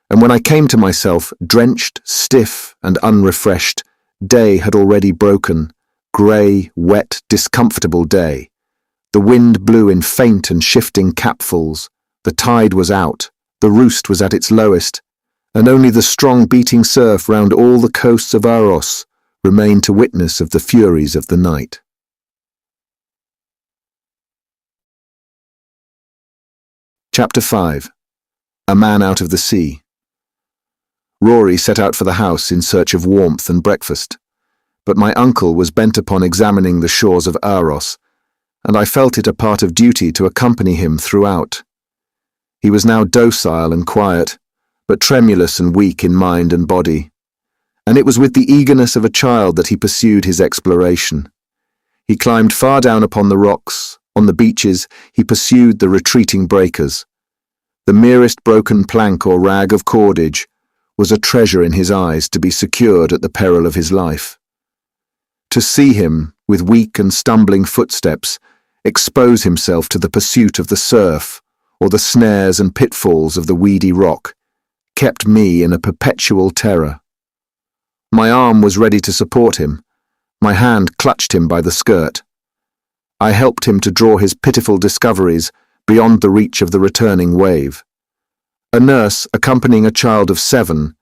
and when I came to myself, drenched, stiff, and unrefreshed, day had already broken, grey, wet, discomfortable day. The wind blew in faint and shifting capfuls, the tide was out, the roost was at its lowest, and only the strong beating surf round all the coasts of Aros remained to witness of the furies of the night. Chapter 5. A Man Out of the Sea. Rory set out for the house in search of warmth and breakfast, but my uncle was bent upon examining the shores of Aros, and I felt it a part of duty to accompany him throughout. He was now docile and quiet, but tremulous and weak in mind and body, and it was with the eagerness of a child that he pursued his exploration. He climbed far down upon the rocks, on the beaches he pursued the retreating breakers. The merest broken plank or rag of cordage was a treasure in his eyes to be secured at the peril of his life. To see him, with weak and stumbling footsteps, expose himself to the pursuit of the surf, or the snares and pitfalls of the weedy rock, kept me in a perpetual terror. My arm was ready to support him. My hand clutched him by the skirt. I helped him to draw his pitiful discoveries beyond the reach of the returning wave. A nurse accompanying a child of 7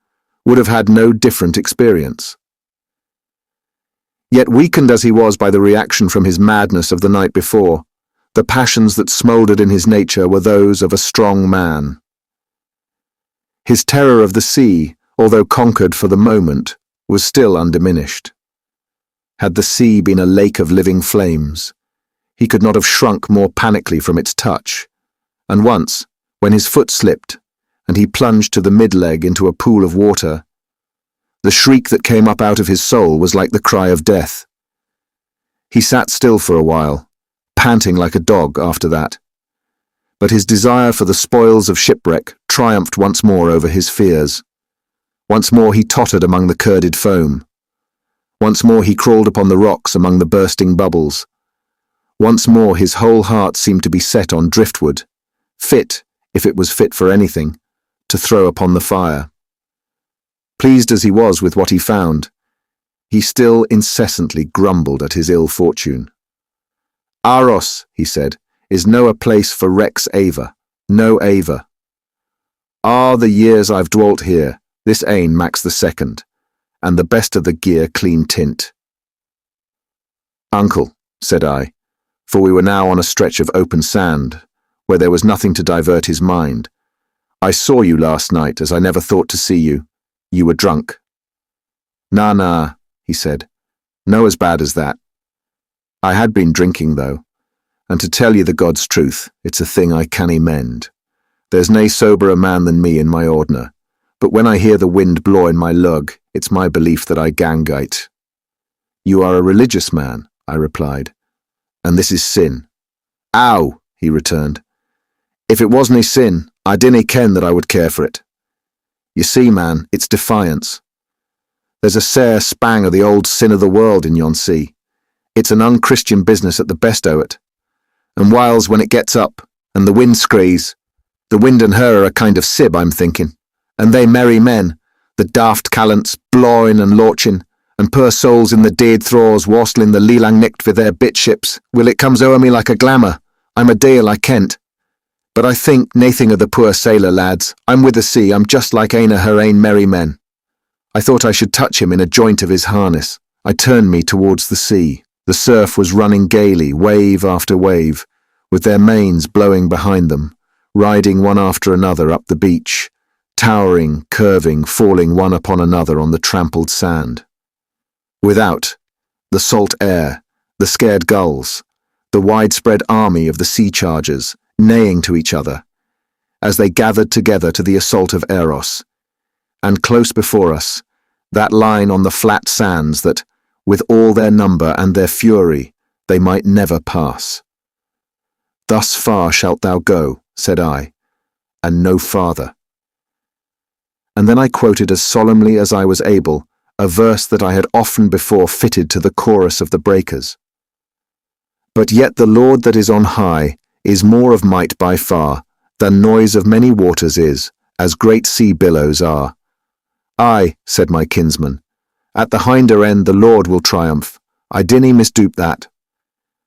would have had no different experience. Yet weakened as he was by the reaction from his madness of the night before, the passions that smouldered in his nature were those of a strong man. His terror of the sea, although conquered for the moment, was still undiminished. Had the sea been a lake of living flames, he could not have shrunk more panically from its touch, and once, when his foot slipped, and he plunged to the mid-leg into a pool of water, the shriek that came up out of his soul was like the cry of death. He sat still for a while, panting like a dog after that, but his desire for the spoils of shipwreck triumphed once more over his fears. Once more he tottered among the curded foam. Once more he crawled upon the rocks among the bursting bubbles. Once more his whole heart seemed to be set on driftwood, fit, if it was fit for anything, to throw upon the fire. Pleased as he was with what he found, he still incessantly grumbled at his ill fortune. "Aros," he said, "is no a place for Rex Ava, no Ava. Ah, the years I've dwelt here, this ain Max the second, and the best of the gear clean tint." "Uncle," said I, for we were now on a stretch of open sand, where there was nothing to divert his mind, "I saw you last night as I never thought to see you. You were drunk." Nah, he said, "no as bad as that. I had been drinking, though, and to tell you the God's truth, it's a thing I canny mend. There's nae soberer man than me in my ordner, but when I hear the wind blaw in my lug, it's my belief that I gang gait." "You are a religious man," I replied, "and this is sin. Ow, he returned. If it wasn't a sin, I dinna ken that I would care for it. You see, man, it's defiance. There's a sair spang of the old sin of the world in yon sea. It's an unchristian business at the best o' it. And whiles when it gets up, and the wind screes, the wind and her are a kind of sib, I'm thinking, and they merry men, the daft callants, blawing and lorchin, and poor souls in the dead thraws warstlin the leelang nicht for their bit ships, will it comes o'er me like a glamour. I'm a deal I kent. But I think nathing of the poor sailor lads. I'm with the sea, I'm just like ane o' her ain merry men. I thought I should touch him in a joint of his harness. I turned me towards the sea. The surf was running gaily, wave after wave, with their mains blowing behind them, riding one after another up the beach, towering, curving, falling one upon another on the trampled sand. Without, the salt air, the scared gulls, the widespread army of the sea chargers, neighing to each other, as they gathered together to the assault of Eros, and close before us, that line on the flat sands that, with all their number and their fury, they might never pass. Thus far shalt thou go, said I, and no farther. And then I quoted as solemnly as I was able a verse that I had often before fitted to the chorus of the breakers. But yet the Lord that is on high is more of might by far than noise of many waters is, as great sea billows are. Aye, said my kinsman, at the hinder end the Lord will triumph. I dinna misdupe that.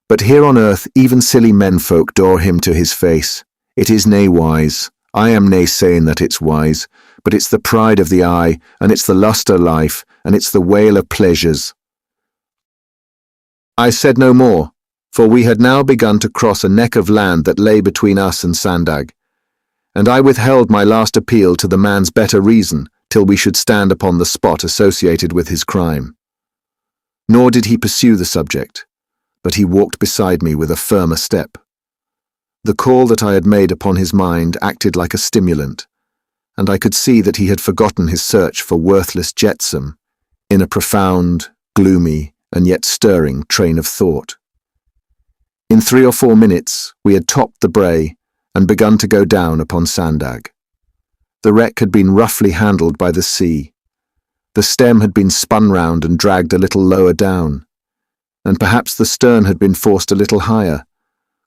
But here on earth even silly menfolk dore him to his face. It is nae wise. I am nae saying that it's wise, but it's the pride of the eye, and it's the lust o' life, and it's the wail o' pleasures. I said no more, for we had now begun to cross a neck of land that lay between us and Sandag, and I withheld my last appeal to the man's better reason till we should stand upon the spot associated with his crime. Nor did he pursue the subject, but he walked beside me with a firmer step. The call that I had made upon his mind acted like a stimulant, and I could see that he had forgotten his search for worthless jetsam in a profound, gloomy, and yet stirring train of thought. In 3 or 4 minutes we had topped the brae and begun to go down upon Sandag. The wreck had been roughly handled by the sea. The stem had been spun round and dragged a little lower down, and perhaps the stern had been forced a little higher,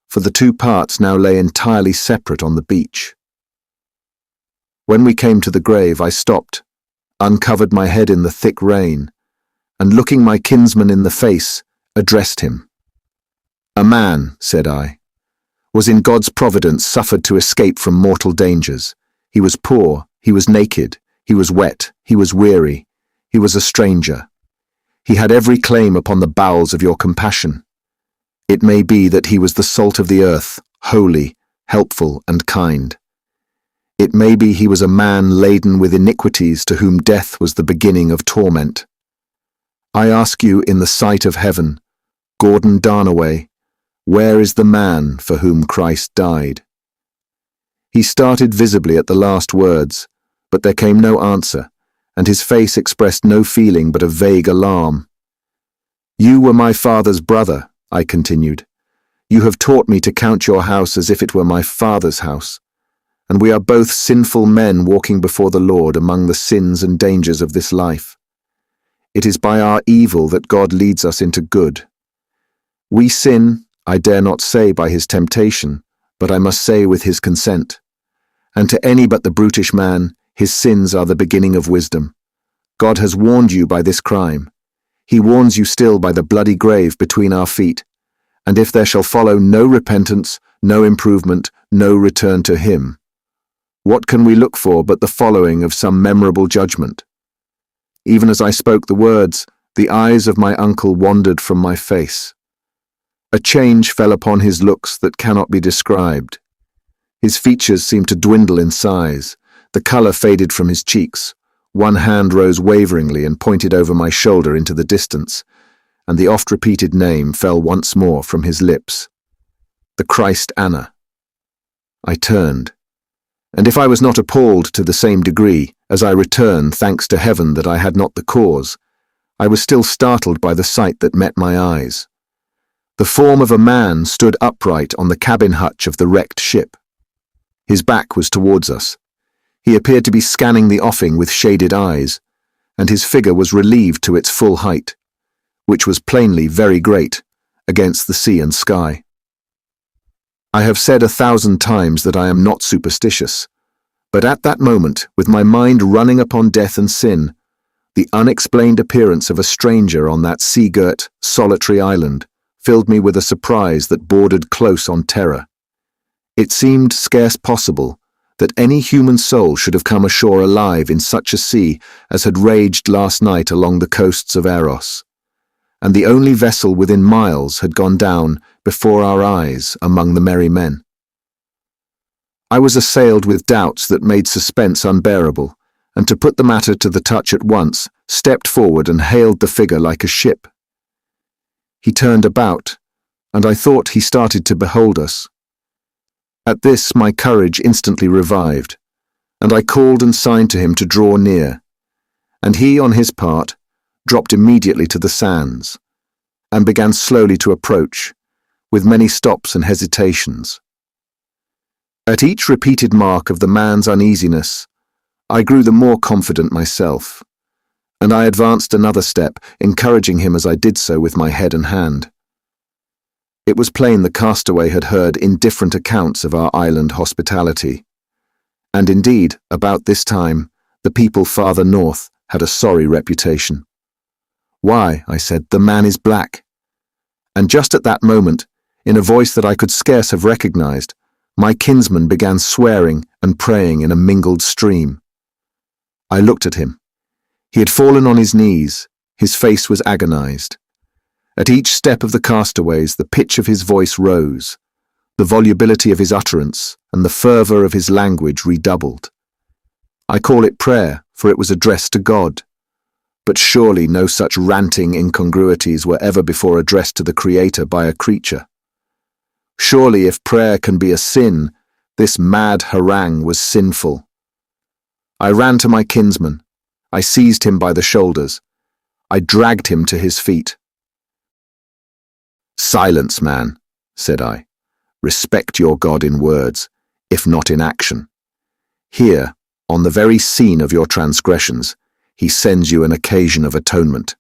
for the two parts now lay entirely separate on the beach. When we came to the grave, I stopped, uncovered my head in the thick rain, and looking my kinsman in the face, addressed him. A man, said I, was in God's providence suffered to escape from mortal dangers. He was poor, he was naked, he was wet, he was weary, he was a stranger. He had every claim upon the bowels of your compassion. It may be that he was the salt of the earth, holy, helpful, and kind. It may be he was a man laden with iniquities to whom death was the beginning of torment. I ask you in the sight of heaven, Gordon Darnaway, where is the man for whom Christ died? He started visibly at the last words, but there came no answer, and his face expressed no feeling but a vague alarm. You were my father's brother, I continued. You have taught me to count your house as if it were my father's house, and we are both sinful men walking before the Lord among the sins and dangers of this life. It is by our evil that God leads us into good. We sin, I dare not say by his temptation, but I must say with his consent. And to any but the brutish man, his sins are the beginning of wisdom. God has warned you by this crime. He warns you still by the bloody grave between our feet. And if there shall follow no repentance, no improvement, no return to him, what can we look for but the following of some memorable judgment? Even as I spoke the words, the eyes of my uncle wandered from my face. A change fell upon his looks that cannot be described. His features seemed to dwindle in size. The colour faded from his cheeks. One hand rose waveringly and pointed over my shoulder into the distance, and the oft-repeated name fell once more from his lips. The Christ Anna. I turned, and if I was not appalled to the same degree, as I returned, thanks to heaven that I had not the cause, I was still startled by the sight that met my eyes. The form of a man stood upright on the cabin hutch of the wrecked ship. His back was towards us. He appeared to be scanning the offing with shaded eyes, and his figure was relieved to its full height, which was plainly very great, against the sea and sky. I have said 1,000 times that I am not superstitious, but at that moment, with my mind running upon death and sin, the unexplained appearance of a stranger on that sea-girt, solitary island filled me with a surprise that bordered close on terror. It seemed scarce possible that any human soul should have come ashore alive in such a sea as had raged last night along the coasts of Eros, and the only vessel within miles had gone down before our eyes among the merry men. I was assailed with doubts that made suspense unbearable, and to put the matter to the touch at once, stepped forward and hailed the figure like a ship. He turned about, and I thought he started to behold us. At this my courage instantly revived, and I called and signed to him to draw near, and he, on his part, dropped immediately to the sands, and began slowly to approach, with many stops and hesitations. At each repeated mark of the man's uneasiness, I grew the more confident myself, and I advanced another step, encouraging him as I did so with my head and hand. It was plain the castaway had heard indifferent accounts of our island hospitality, and indeed, about this time, the people farther north had a sorry reputation. "Why," I said, "the man is black." And just at that moment, in a voice that I could scarce have recognized, my kinsman began swearing and praying in a mingled stream. I looked at him. He had fallen on his knees, his face was agonized. At each step of the castaways, the pitch of his voice rose, the volubility of his utterance and the fervor of his language redoubled. I call it prayer, for it was addressed to God. But surely no such ranting incongruities were ever before addressed to the Creator by a creature. Surely if prayer can be a sin, this mad harangue was sinful. I ran to my kinsman. I seized him by the shoulders. I dragged him to his feet. "Silence, man," said I. "Respect your God in words, if not in action. Here, on the very scene of your transgressions, he sends you an occasion of atonement.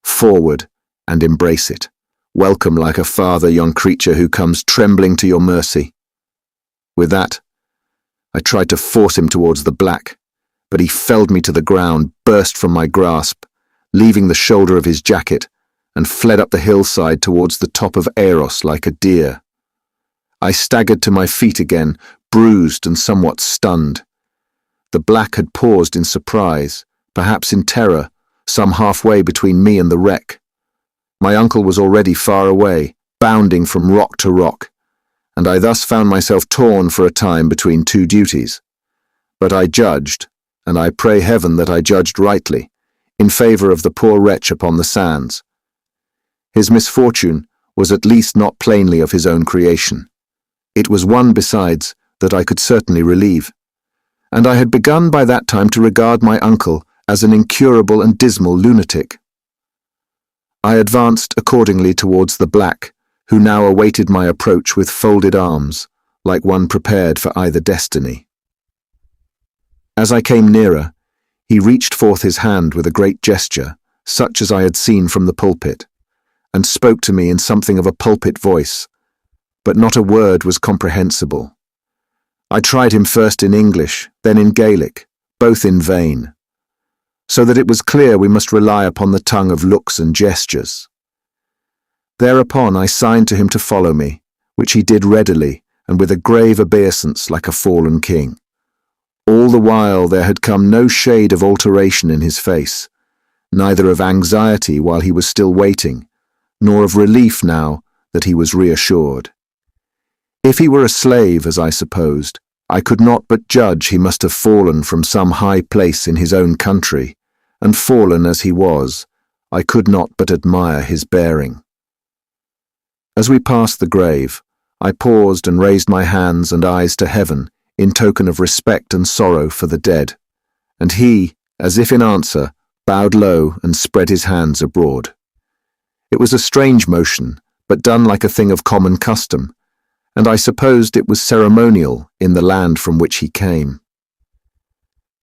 Forward and embrace it. Welcome like a father yon creature who comes trembling to your mercy." With that, I tried to force him towards the black, but he felled me to the ground, burst from my grasp, leaving the shoulder of his jacket, and fled up the hillside towards the top of Eros like a deer. I staggered to my feet again, bruised and somewhat stunned. The black had paused in surprise, perhaps in terror, some halfway between me and the wreck. My uncle was already far away, bounding from rock to rock, and I thus found myself torn for a time between two duties. But I judged, and I pray heaven that I judged rightly, in favor of the poor wretch upon the sands. His misfortune was at least not plainly of his own creation. It was one, besides, that I could certainly relieve, and I had begun by that time to regard my uncle as an incurable and dismal lunatic. I advanced accordingly towards the black, who now awaited my approach with folded arms, like one prepared for either destiny. As I came nearer, he reached forth his hand with a great gesture, such as I had seen from the pulpit, and spoke to me in something of a pulpit voice, but not a word was comprehensible. I tried him first in English, then in Gaelic, both in vain, so that it was clear we must rely upon the tongue of looks and gestures. Thereupon I signed to him to follow me, which he did readily and with a grave obeisance like a fallen king. All the while there had come no shade of alteration in his face, neither of anxiety while he was still waiting, nor of relief now that he was reassured. If he were a slave, as I supposed, I could not but judge he must have fallen from some high place in his own country, and fallen as he was, I could not but admire his bearing. As we passed the grave, I paused and raised my hands and eyes to heaven in token of respect and sorrow for the dead, and he, as if in answer, bowed low and spread his hands abroad. It was a strange motion, but done like a thing of common custom, and I supposed it was ceremonial in the land from which he came.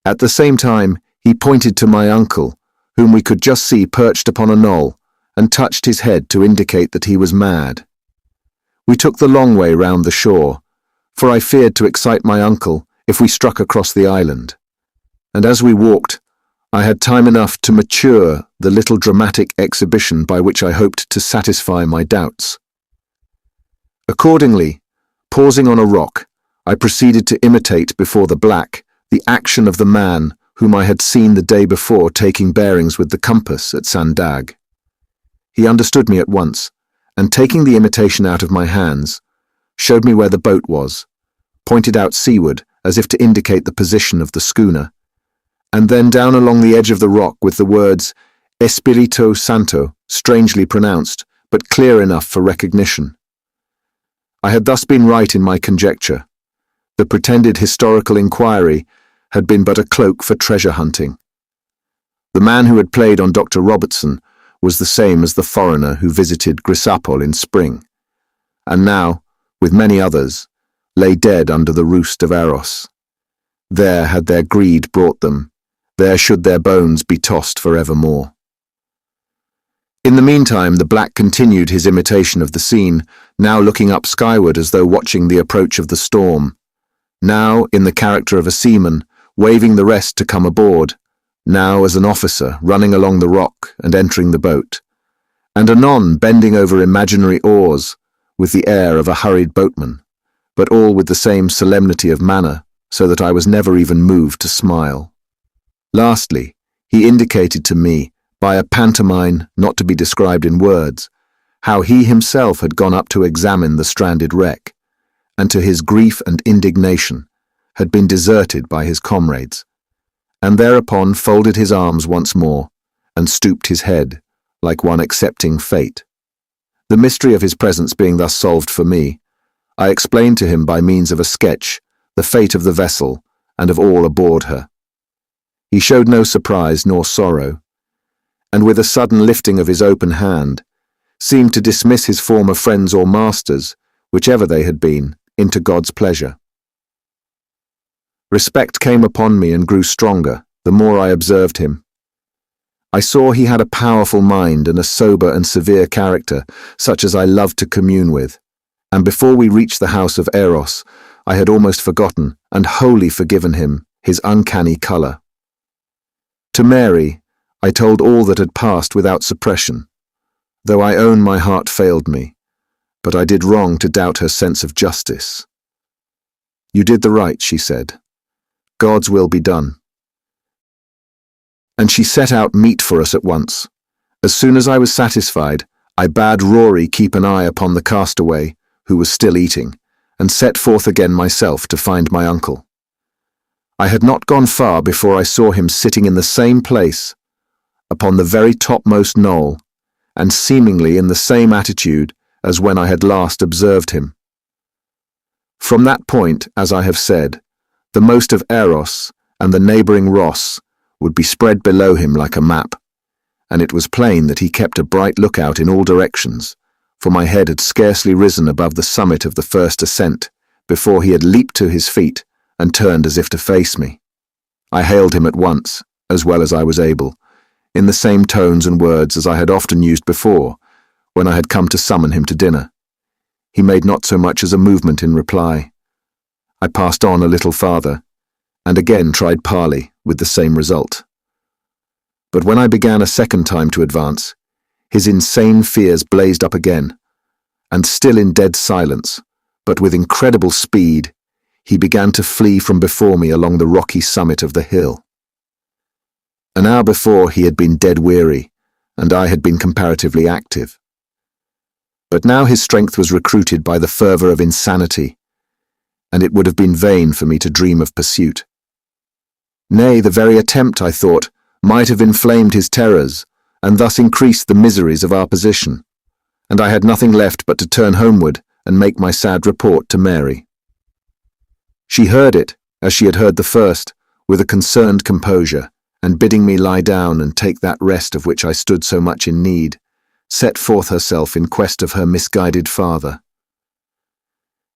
At the same time, he pointed to my uncle, whom we could just see perched upon a knoll, and touched his head to indicate that he was mad. We took the long way round the shore, for I feared to excite my uncle if we struck across the island, and as we walked, I had time enough to mature the little dramatic exhibition by which I hoped to satisfy my doubts. Accordingly, pausing on a rock, I proceeded to imitate before the black the action of the man whom I had seen the day before taking bearings with the compass at Sandag. He understood me at once, and taking the imitation out of my hands, showed me where the boat was, pointed out seaward as if to indicate the position of the schooner, and then down along the edge of the rock with the words Espirito Santo, strangely pronounced, but clear enough for recognition. I had thus been right in my conjecture. The pretended historical inquiry had been but a cloak for treasure hunting. The man who had played on Dr. Robertson was the same as the foreigner who visited Grisapol in spring, and now, with many others, lay dead under the roost of Eros. There had their greed brought them, there should their bones be tossed for evermore. In the meantime, the black continued his imitation of the scene, now looking up skyward as though watching the approach of the storm, now in the character of a seaman, waving the rest to come aboard, now as an officer running along the rock and entering the boat, and anon bending over imaginary oars with the air of a hurried boatman, but all with the same solemnity of manner, so that I was never even moved to smile. Lastly, he indicated to me, by a pantomime not to be described in words, how he himself had gone up to examine the stranded wreck, and to his grief and indignation had been deserted by his comrades, and thereupon folded his arms once more, and stooped his head, like one accepting fate. The mystery of his presence being thus solved for me, I explained to him by means of a sketch the fate of the vessel and of all aboard her. He showed no surprise nor sorrow, and with a sudden lifting of his open hand, seemed to dismiss his former friends or masters, whichever they had been, into God's pleasure. Respect came upon me and grew stronger, the more I observed him. I saw he had a powerful mind and a sober and severe character, such as I loved to commune with, and before we reached the house of Eros, I had almost forgotten and wholly forgiven him his uncanny colour. To Mary, I told all that had passed without suppression, though I own my heart failed me, but I did wrong to doubt her sense of justice. "You did the right," she said. "God's will be done." And she set out meat for us at once. As soon as I was satisfied, I bade Rory keep an eye upon the castaway, who was still eating, and set forth again myself to find my uncle. I had not gone far before I saw him sitting in the same place, upon the very topmost knoll, and seemingly in the same attitude as when I had last observed him. From that point, as I have said, the most of Eros and the neighbouring Ross would be spread below him like a map, and it was plain that he kept a bright lookout in all directions, for my head had scarcely risen above the summit of the first ascent before he had leaped to his feet and turned as if to face me. I hailed him at once, as well as I was able, in the same tones and words as I had often used before, when I had come to summon him to dinner. He made not so much as a movement in reply. I passed on a little farther, and again tried parley, with the same result. But when I began a second time to advance, his insane fears blazed up again, and still in dead silence, but with incredible speed, he began to flee from before me along the rocky summit of the hill. An hour before he had been dead weary, and I had been comparatively active. But now his strength was recruited by the fervour of insanity, and it would have been vain for me to dream of pursuit. Nay, the very attempt, I thought, might have inflamed his terrors, and thus increased the miseries of our position, and I had nothing left but to turn homeward and make my sad report to Mary. She heard it, as she had heard the first, with a concerned composure, and bidding me lie down and take that rest of which I stood so much in need, set forth herself in quest of her misguided father.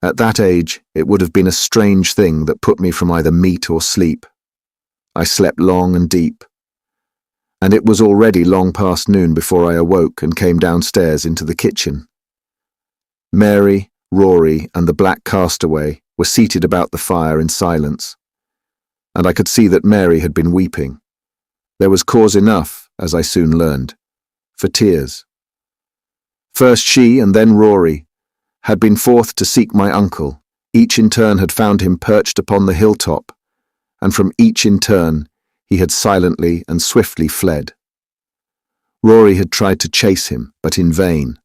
At that age, it would have been a strange thing that put me from either meat or sleep. I slept long and deep, and it was already long past noon before I awoke and came downstairs into the kitchen. Mary, Rory, and the black castaway were seated about the fire in silence, and I could see that Mary had been weeping. There was cause enough, as I soon learned, for tears. First she and then Rory had been forth to seek my uncle. Each in turn had found him perched upon the hilltop, and from each in turn he had silently and swiftly fled. Rory had tried to chase him, but in vain.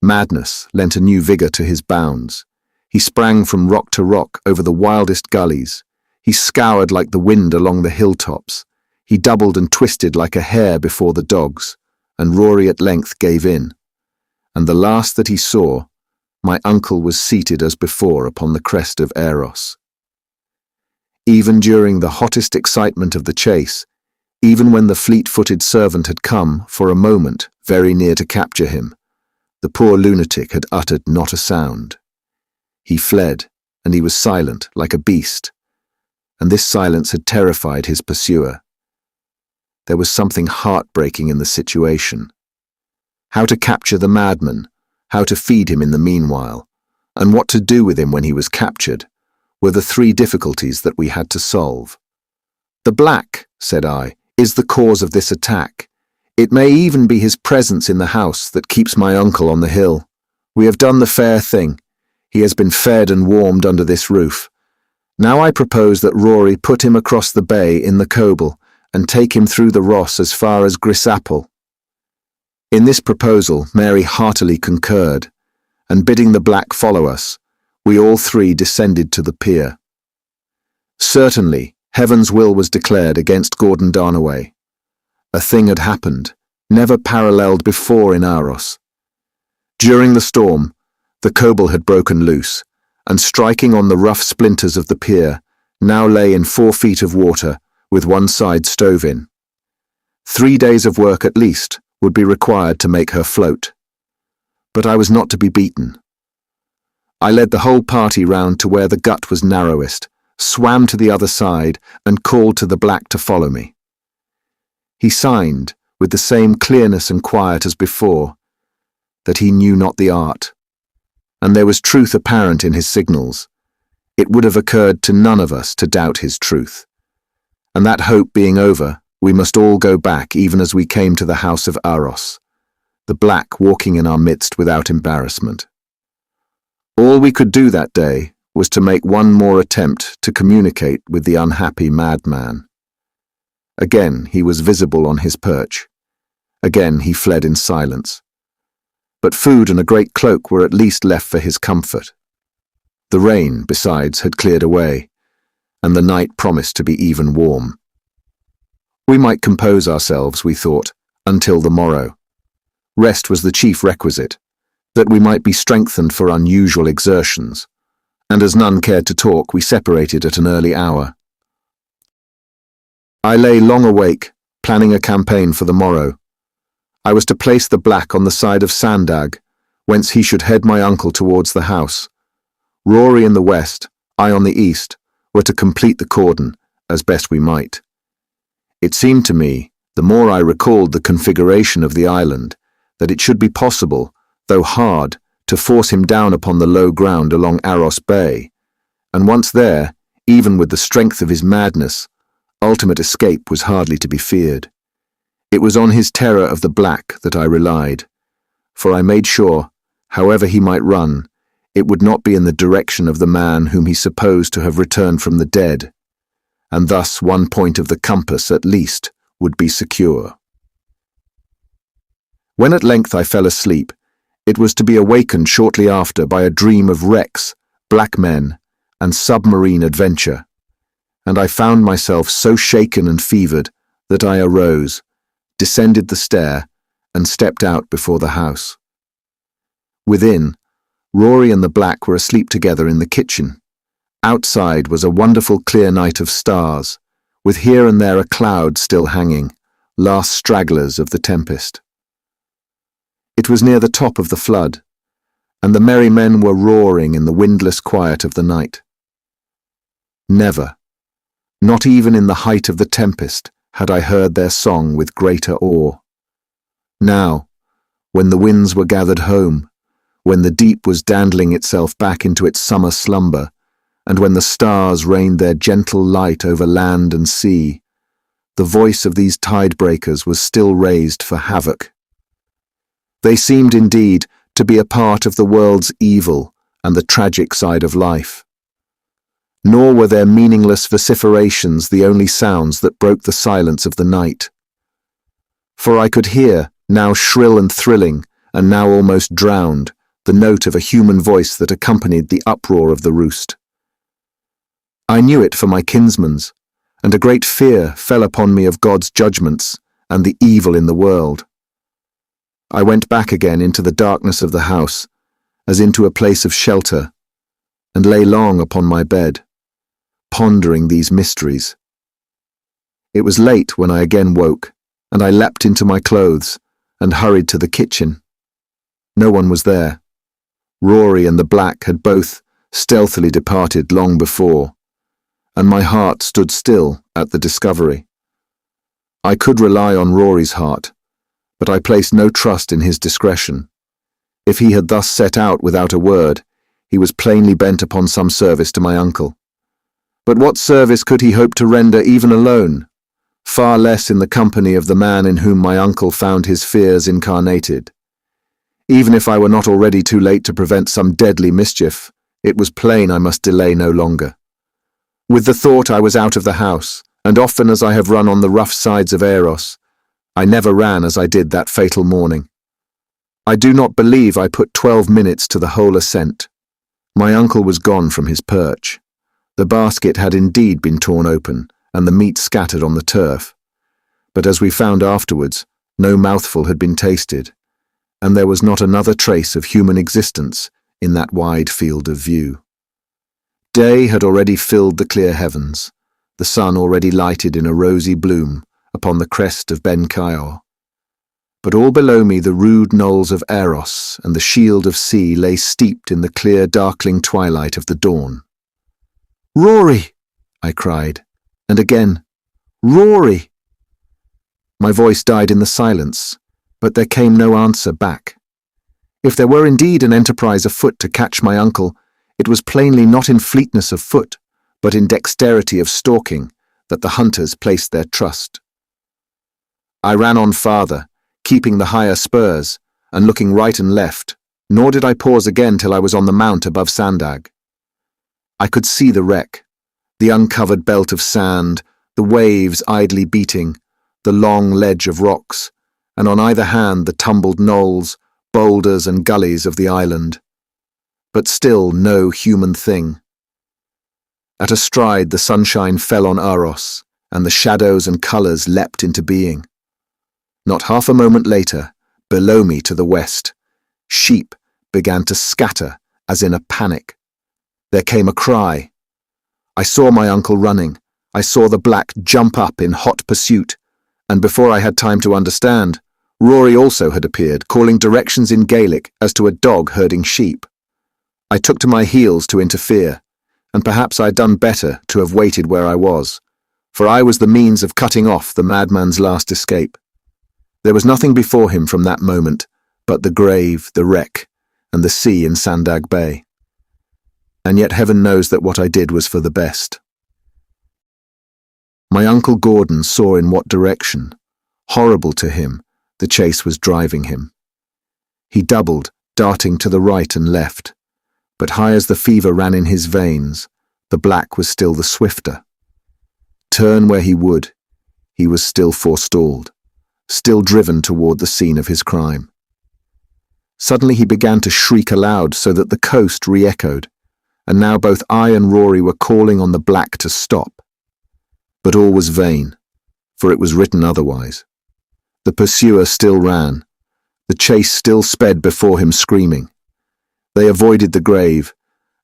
Madness lent a new vigour to his bounds. He sprang from rock to rock over the wildest gullies. He scoured like the wind along the hilltops. He doubled and twisted like a hare before the dogs, and Rory at length gave in. And the last that he saw, my uncle was seated as before upon the crest of Eros. Even during the hottest excitement of the chase, even when the fleet-footed servant had come, for a moment, very near to capture him, the poor lunatic had uttered not a sound. He fled, and he was silent, like a beast, and this silence had terrified his pursuer. There was something heartbreaking in the situation. How to capture the madman, how to feed him in the meanwhile, and what to do with him when he was captured, were the three difficulties that we had to solve. "The black," said I, "is the cause of this attack. It may even be his presence in the house that keeps my uncle on the hill. We have done the fair thing. He has been fed and warmed under this roof. Now I propose that Rory put him across the bay in the Coble and take him through the Ross as far as Grisapple." In this proposal Mary heartily concurred, and bidding the black follow us, we all three descended to the pier. Certainly, heaven's will was declared against Gordon Darnaway. A thing had happened, never paralleled before in Aros. During the storm, the Coble had broken loose, and striking on the rough splinters of the pier, now lay in 4 feet of water, with one side stove in. 3 days of work at least would be required to make her float. But I was not to be beaten. I led the whole party round to where the gut was narrowest, swam to the other side, and called to the black to follow me. He signed, with the same clearness and quiet as before, that he knew not the art, and there was truth apparent in his signals. It would have occurred to none of us to doubt his truth. And that hope being over, we must all go back even as we came to the house of Aros, the black walking in our midst without embarrassment. All we could do that day was to make one more attempt to communicate with the unhappy madman. Again he was visible on his perch. Again he fled in silence. But food and a great cloak were at least left for his comfort. The rain, besides, had cleared away, and the night promised to be even warm. We might compose ourselves, we thought, until the morrow. Rest was the chief requisite, that we might be strengthened for unusual exertions, and as none cared to talk, we separated at an early hour. I lay long awake, planning a campaign for the morrow. I was to place the black on the side of Sandag, whence he should head my uncle towards the house. Rory in the west, I on the east, were to complete the cordon, as best we might. It seemed to me, the more I recalled the configuration of the island, that it should be possible, though hard, to force him down upon the low ground along Aros Bay, and once there, even with the strength of his madness, ultimate escape was hardly to be feared. It was on his terror of the black that I relied, for I made sure, however he might run, it would not be in the direction of the man whom he supposed to have returned from the dead, and thus one point of the compass at least would be secure. When at length I fell asleep, it was to be awakened shortly after by a dream of wrecks, black men, and submarine adventure, and I found myself so shaken and fevered that I arose, descended the stair, and stepped out before the house. Within, Rory and the black were asleep together in the kitchen. Outside was a wonderful clear night of stars, with here and there a cloud still hanging, last stragglers of the tempest. It was near the top of the flood, and the merry men were roaring in the windless quiet of the night. Never, not even in the height of the tempest, had I heard their song with greater awe. Now, when the winds were gathered home, when the deep was dandling itself back into its summer slumber, and when the stars rained their gentle light over land and sea, the voice of these tide-breakers was still raised for havoc. They seemed indeed to be a part of the world's evil and the tragic side of life. Nor were their meaningless vociferations the only sounds that broke the silence of the night. For I could hear, now shrill and thrilling, and now almost drowned, the note of a human voice that accompanied the uproar of the roost. I knew it for my kinsman's, and a great fear fell upon me of God's judgments and the evil in the world. I went back again into the darkness of the house, as into a place of shelter, and lay long upon my bed, pondering these mysteries. It was late when I again woke, and I leapt into my clothes and hurried to the kitchen. No one was there. Rory and the Black had both stealthily departed long before, and my heart stood still at the discovery. I could rely on Rory's heart, but I placed no trust in his discretion. If he had thus set out without a word, he was plainly bent upon some service to my uncle. But what service could he hope to render even alone? Far less in the company of the man in whom my uncle found his fears incarnated. Even if I were not already too late to prevent some deadly mischief, it was plain I must delay no longer. With the thought I was out of the house, and often as I have run on the rough sides of Eros, I never ran as I did that fatal morning. I do not believe I put 12 minutes to the whole ascent. My uncle was gone from his perch. The basket had indeed been torn open, and the meat scattered on the turf. But as we found afterwards, no mouthful had been tasted, and there was not another trace of human existence in that wide field of view. Day had already filled the clear heavens, the sun already lighted in a rosy bloom upon the crest of Ben Caio. But all below me the rude knolls of Eros and the shield of sea lay steeped in the clear darkling twilight of the dawn. "Rory!" I cried, and again, "Rory!" My voice died in the silence, but there came no answer back. If there were indeed an enterprise afoot to catch my uncle, it was plainly not in fleetness of foot, but in dexterity of stalking, that the hunters placed their trust. I ran on farther, keeping the higher spurs, and looking right and left, nor did I pause again till I was on the mount above Sandag. I could see the wreck, the uncovered belt of sand, the waves idly beating, the long ledge of rocks, and on either hand the tumbled knolls, boulders and gullies of the island. But still no human thing. At a stride the sunshine fell on Eros, and the shadows and colours leapt into being. Not half a moment later, below me to the west, sheep began to scatter as in a panic. There came a cry. I saw my uncle running. I saw the Black jump up in hot pursuit, and before I had time to understand, Rory also had appeared, calling directions in Gaelic as to a dog herding sheep. I took to my heels to interfere, and perhaps I had done better to have waited where I was, for I was the means of cutting off the madman's last escape. There was nothing before him from that moment but the grave, the wreck, and the sea in Sandag Bay. And yet heaven knows that what I did was for the best. My uncle Gordon saw in what direction, horrible to him, the chase was driving him. He doubled, darting to the right and left, but high as the fever ran in his veins, the Black was still the swifter. Turn where he would, he was still forestalled, still driven toward the scene of his crime. Suddenly he began to shriek aloud so that the coast re-echoed, and now both I and Rory were calling on the Black to stop. But all was vain, for it was written otherwise. The pursuer still ran. The chase still sped before him screaming. They avoided the grave,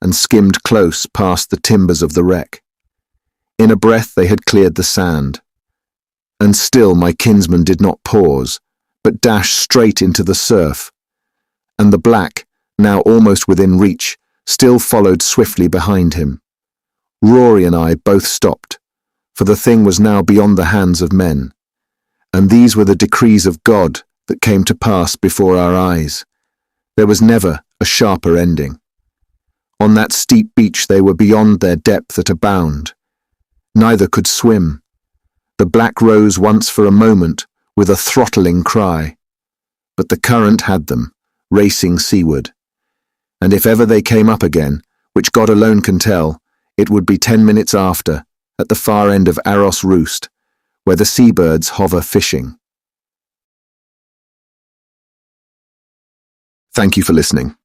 and skimmed close past the timbers of the wreck. In a breath they had cleared the sand. And still my kinsman did not pause, but dashed straight into the surf, and the black, now almost within reach, still followed swiftly behind him. Rory and I both stopped, for the thing was now beyond the hands of men, and these were the decrees of God that came to pass before our eyes. There was never a sharper ending. On that steep beach they were beyond their depth at a bound. Neither could swim. The black rose once for a moment with a throttling cry, but the current had them, racing seaward. And if ever they came up again, which God alone can tell, it would be 10 minutes after, at the far end of Aros Roost, where the seabirds hover fishing. Thank you for listening.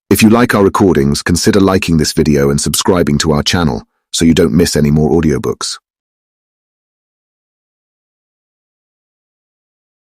If you like our recordings, consider liking this video and subscribing to our channel so you don't miss any more audiobooks.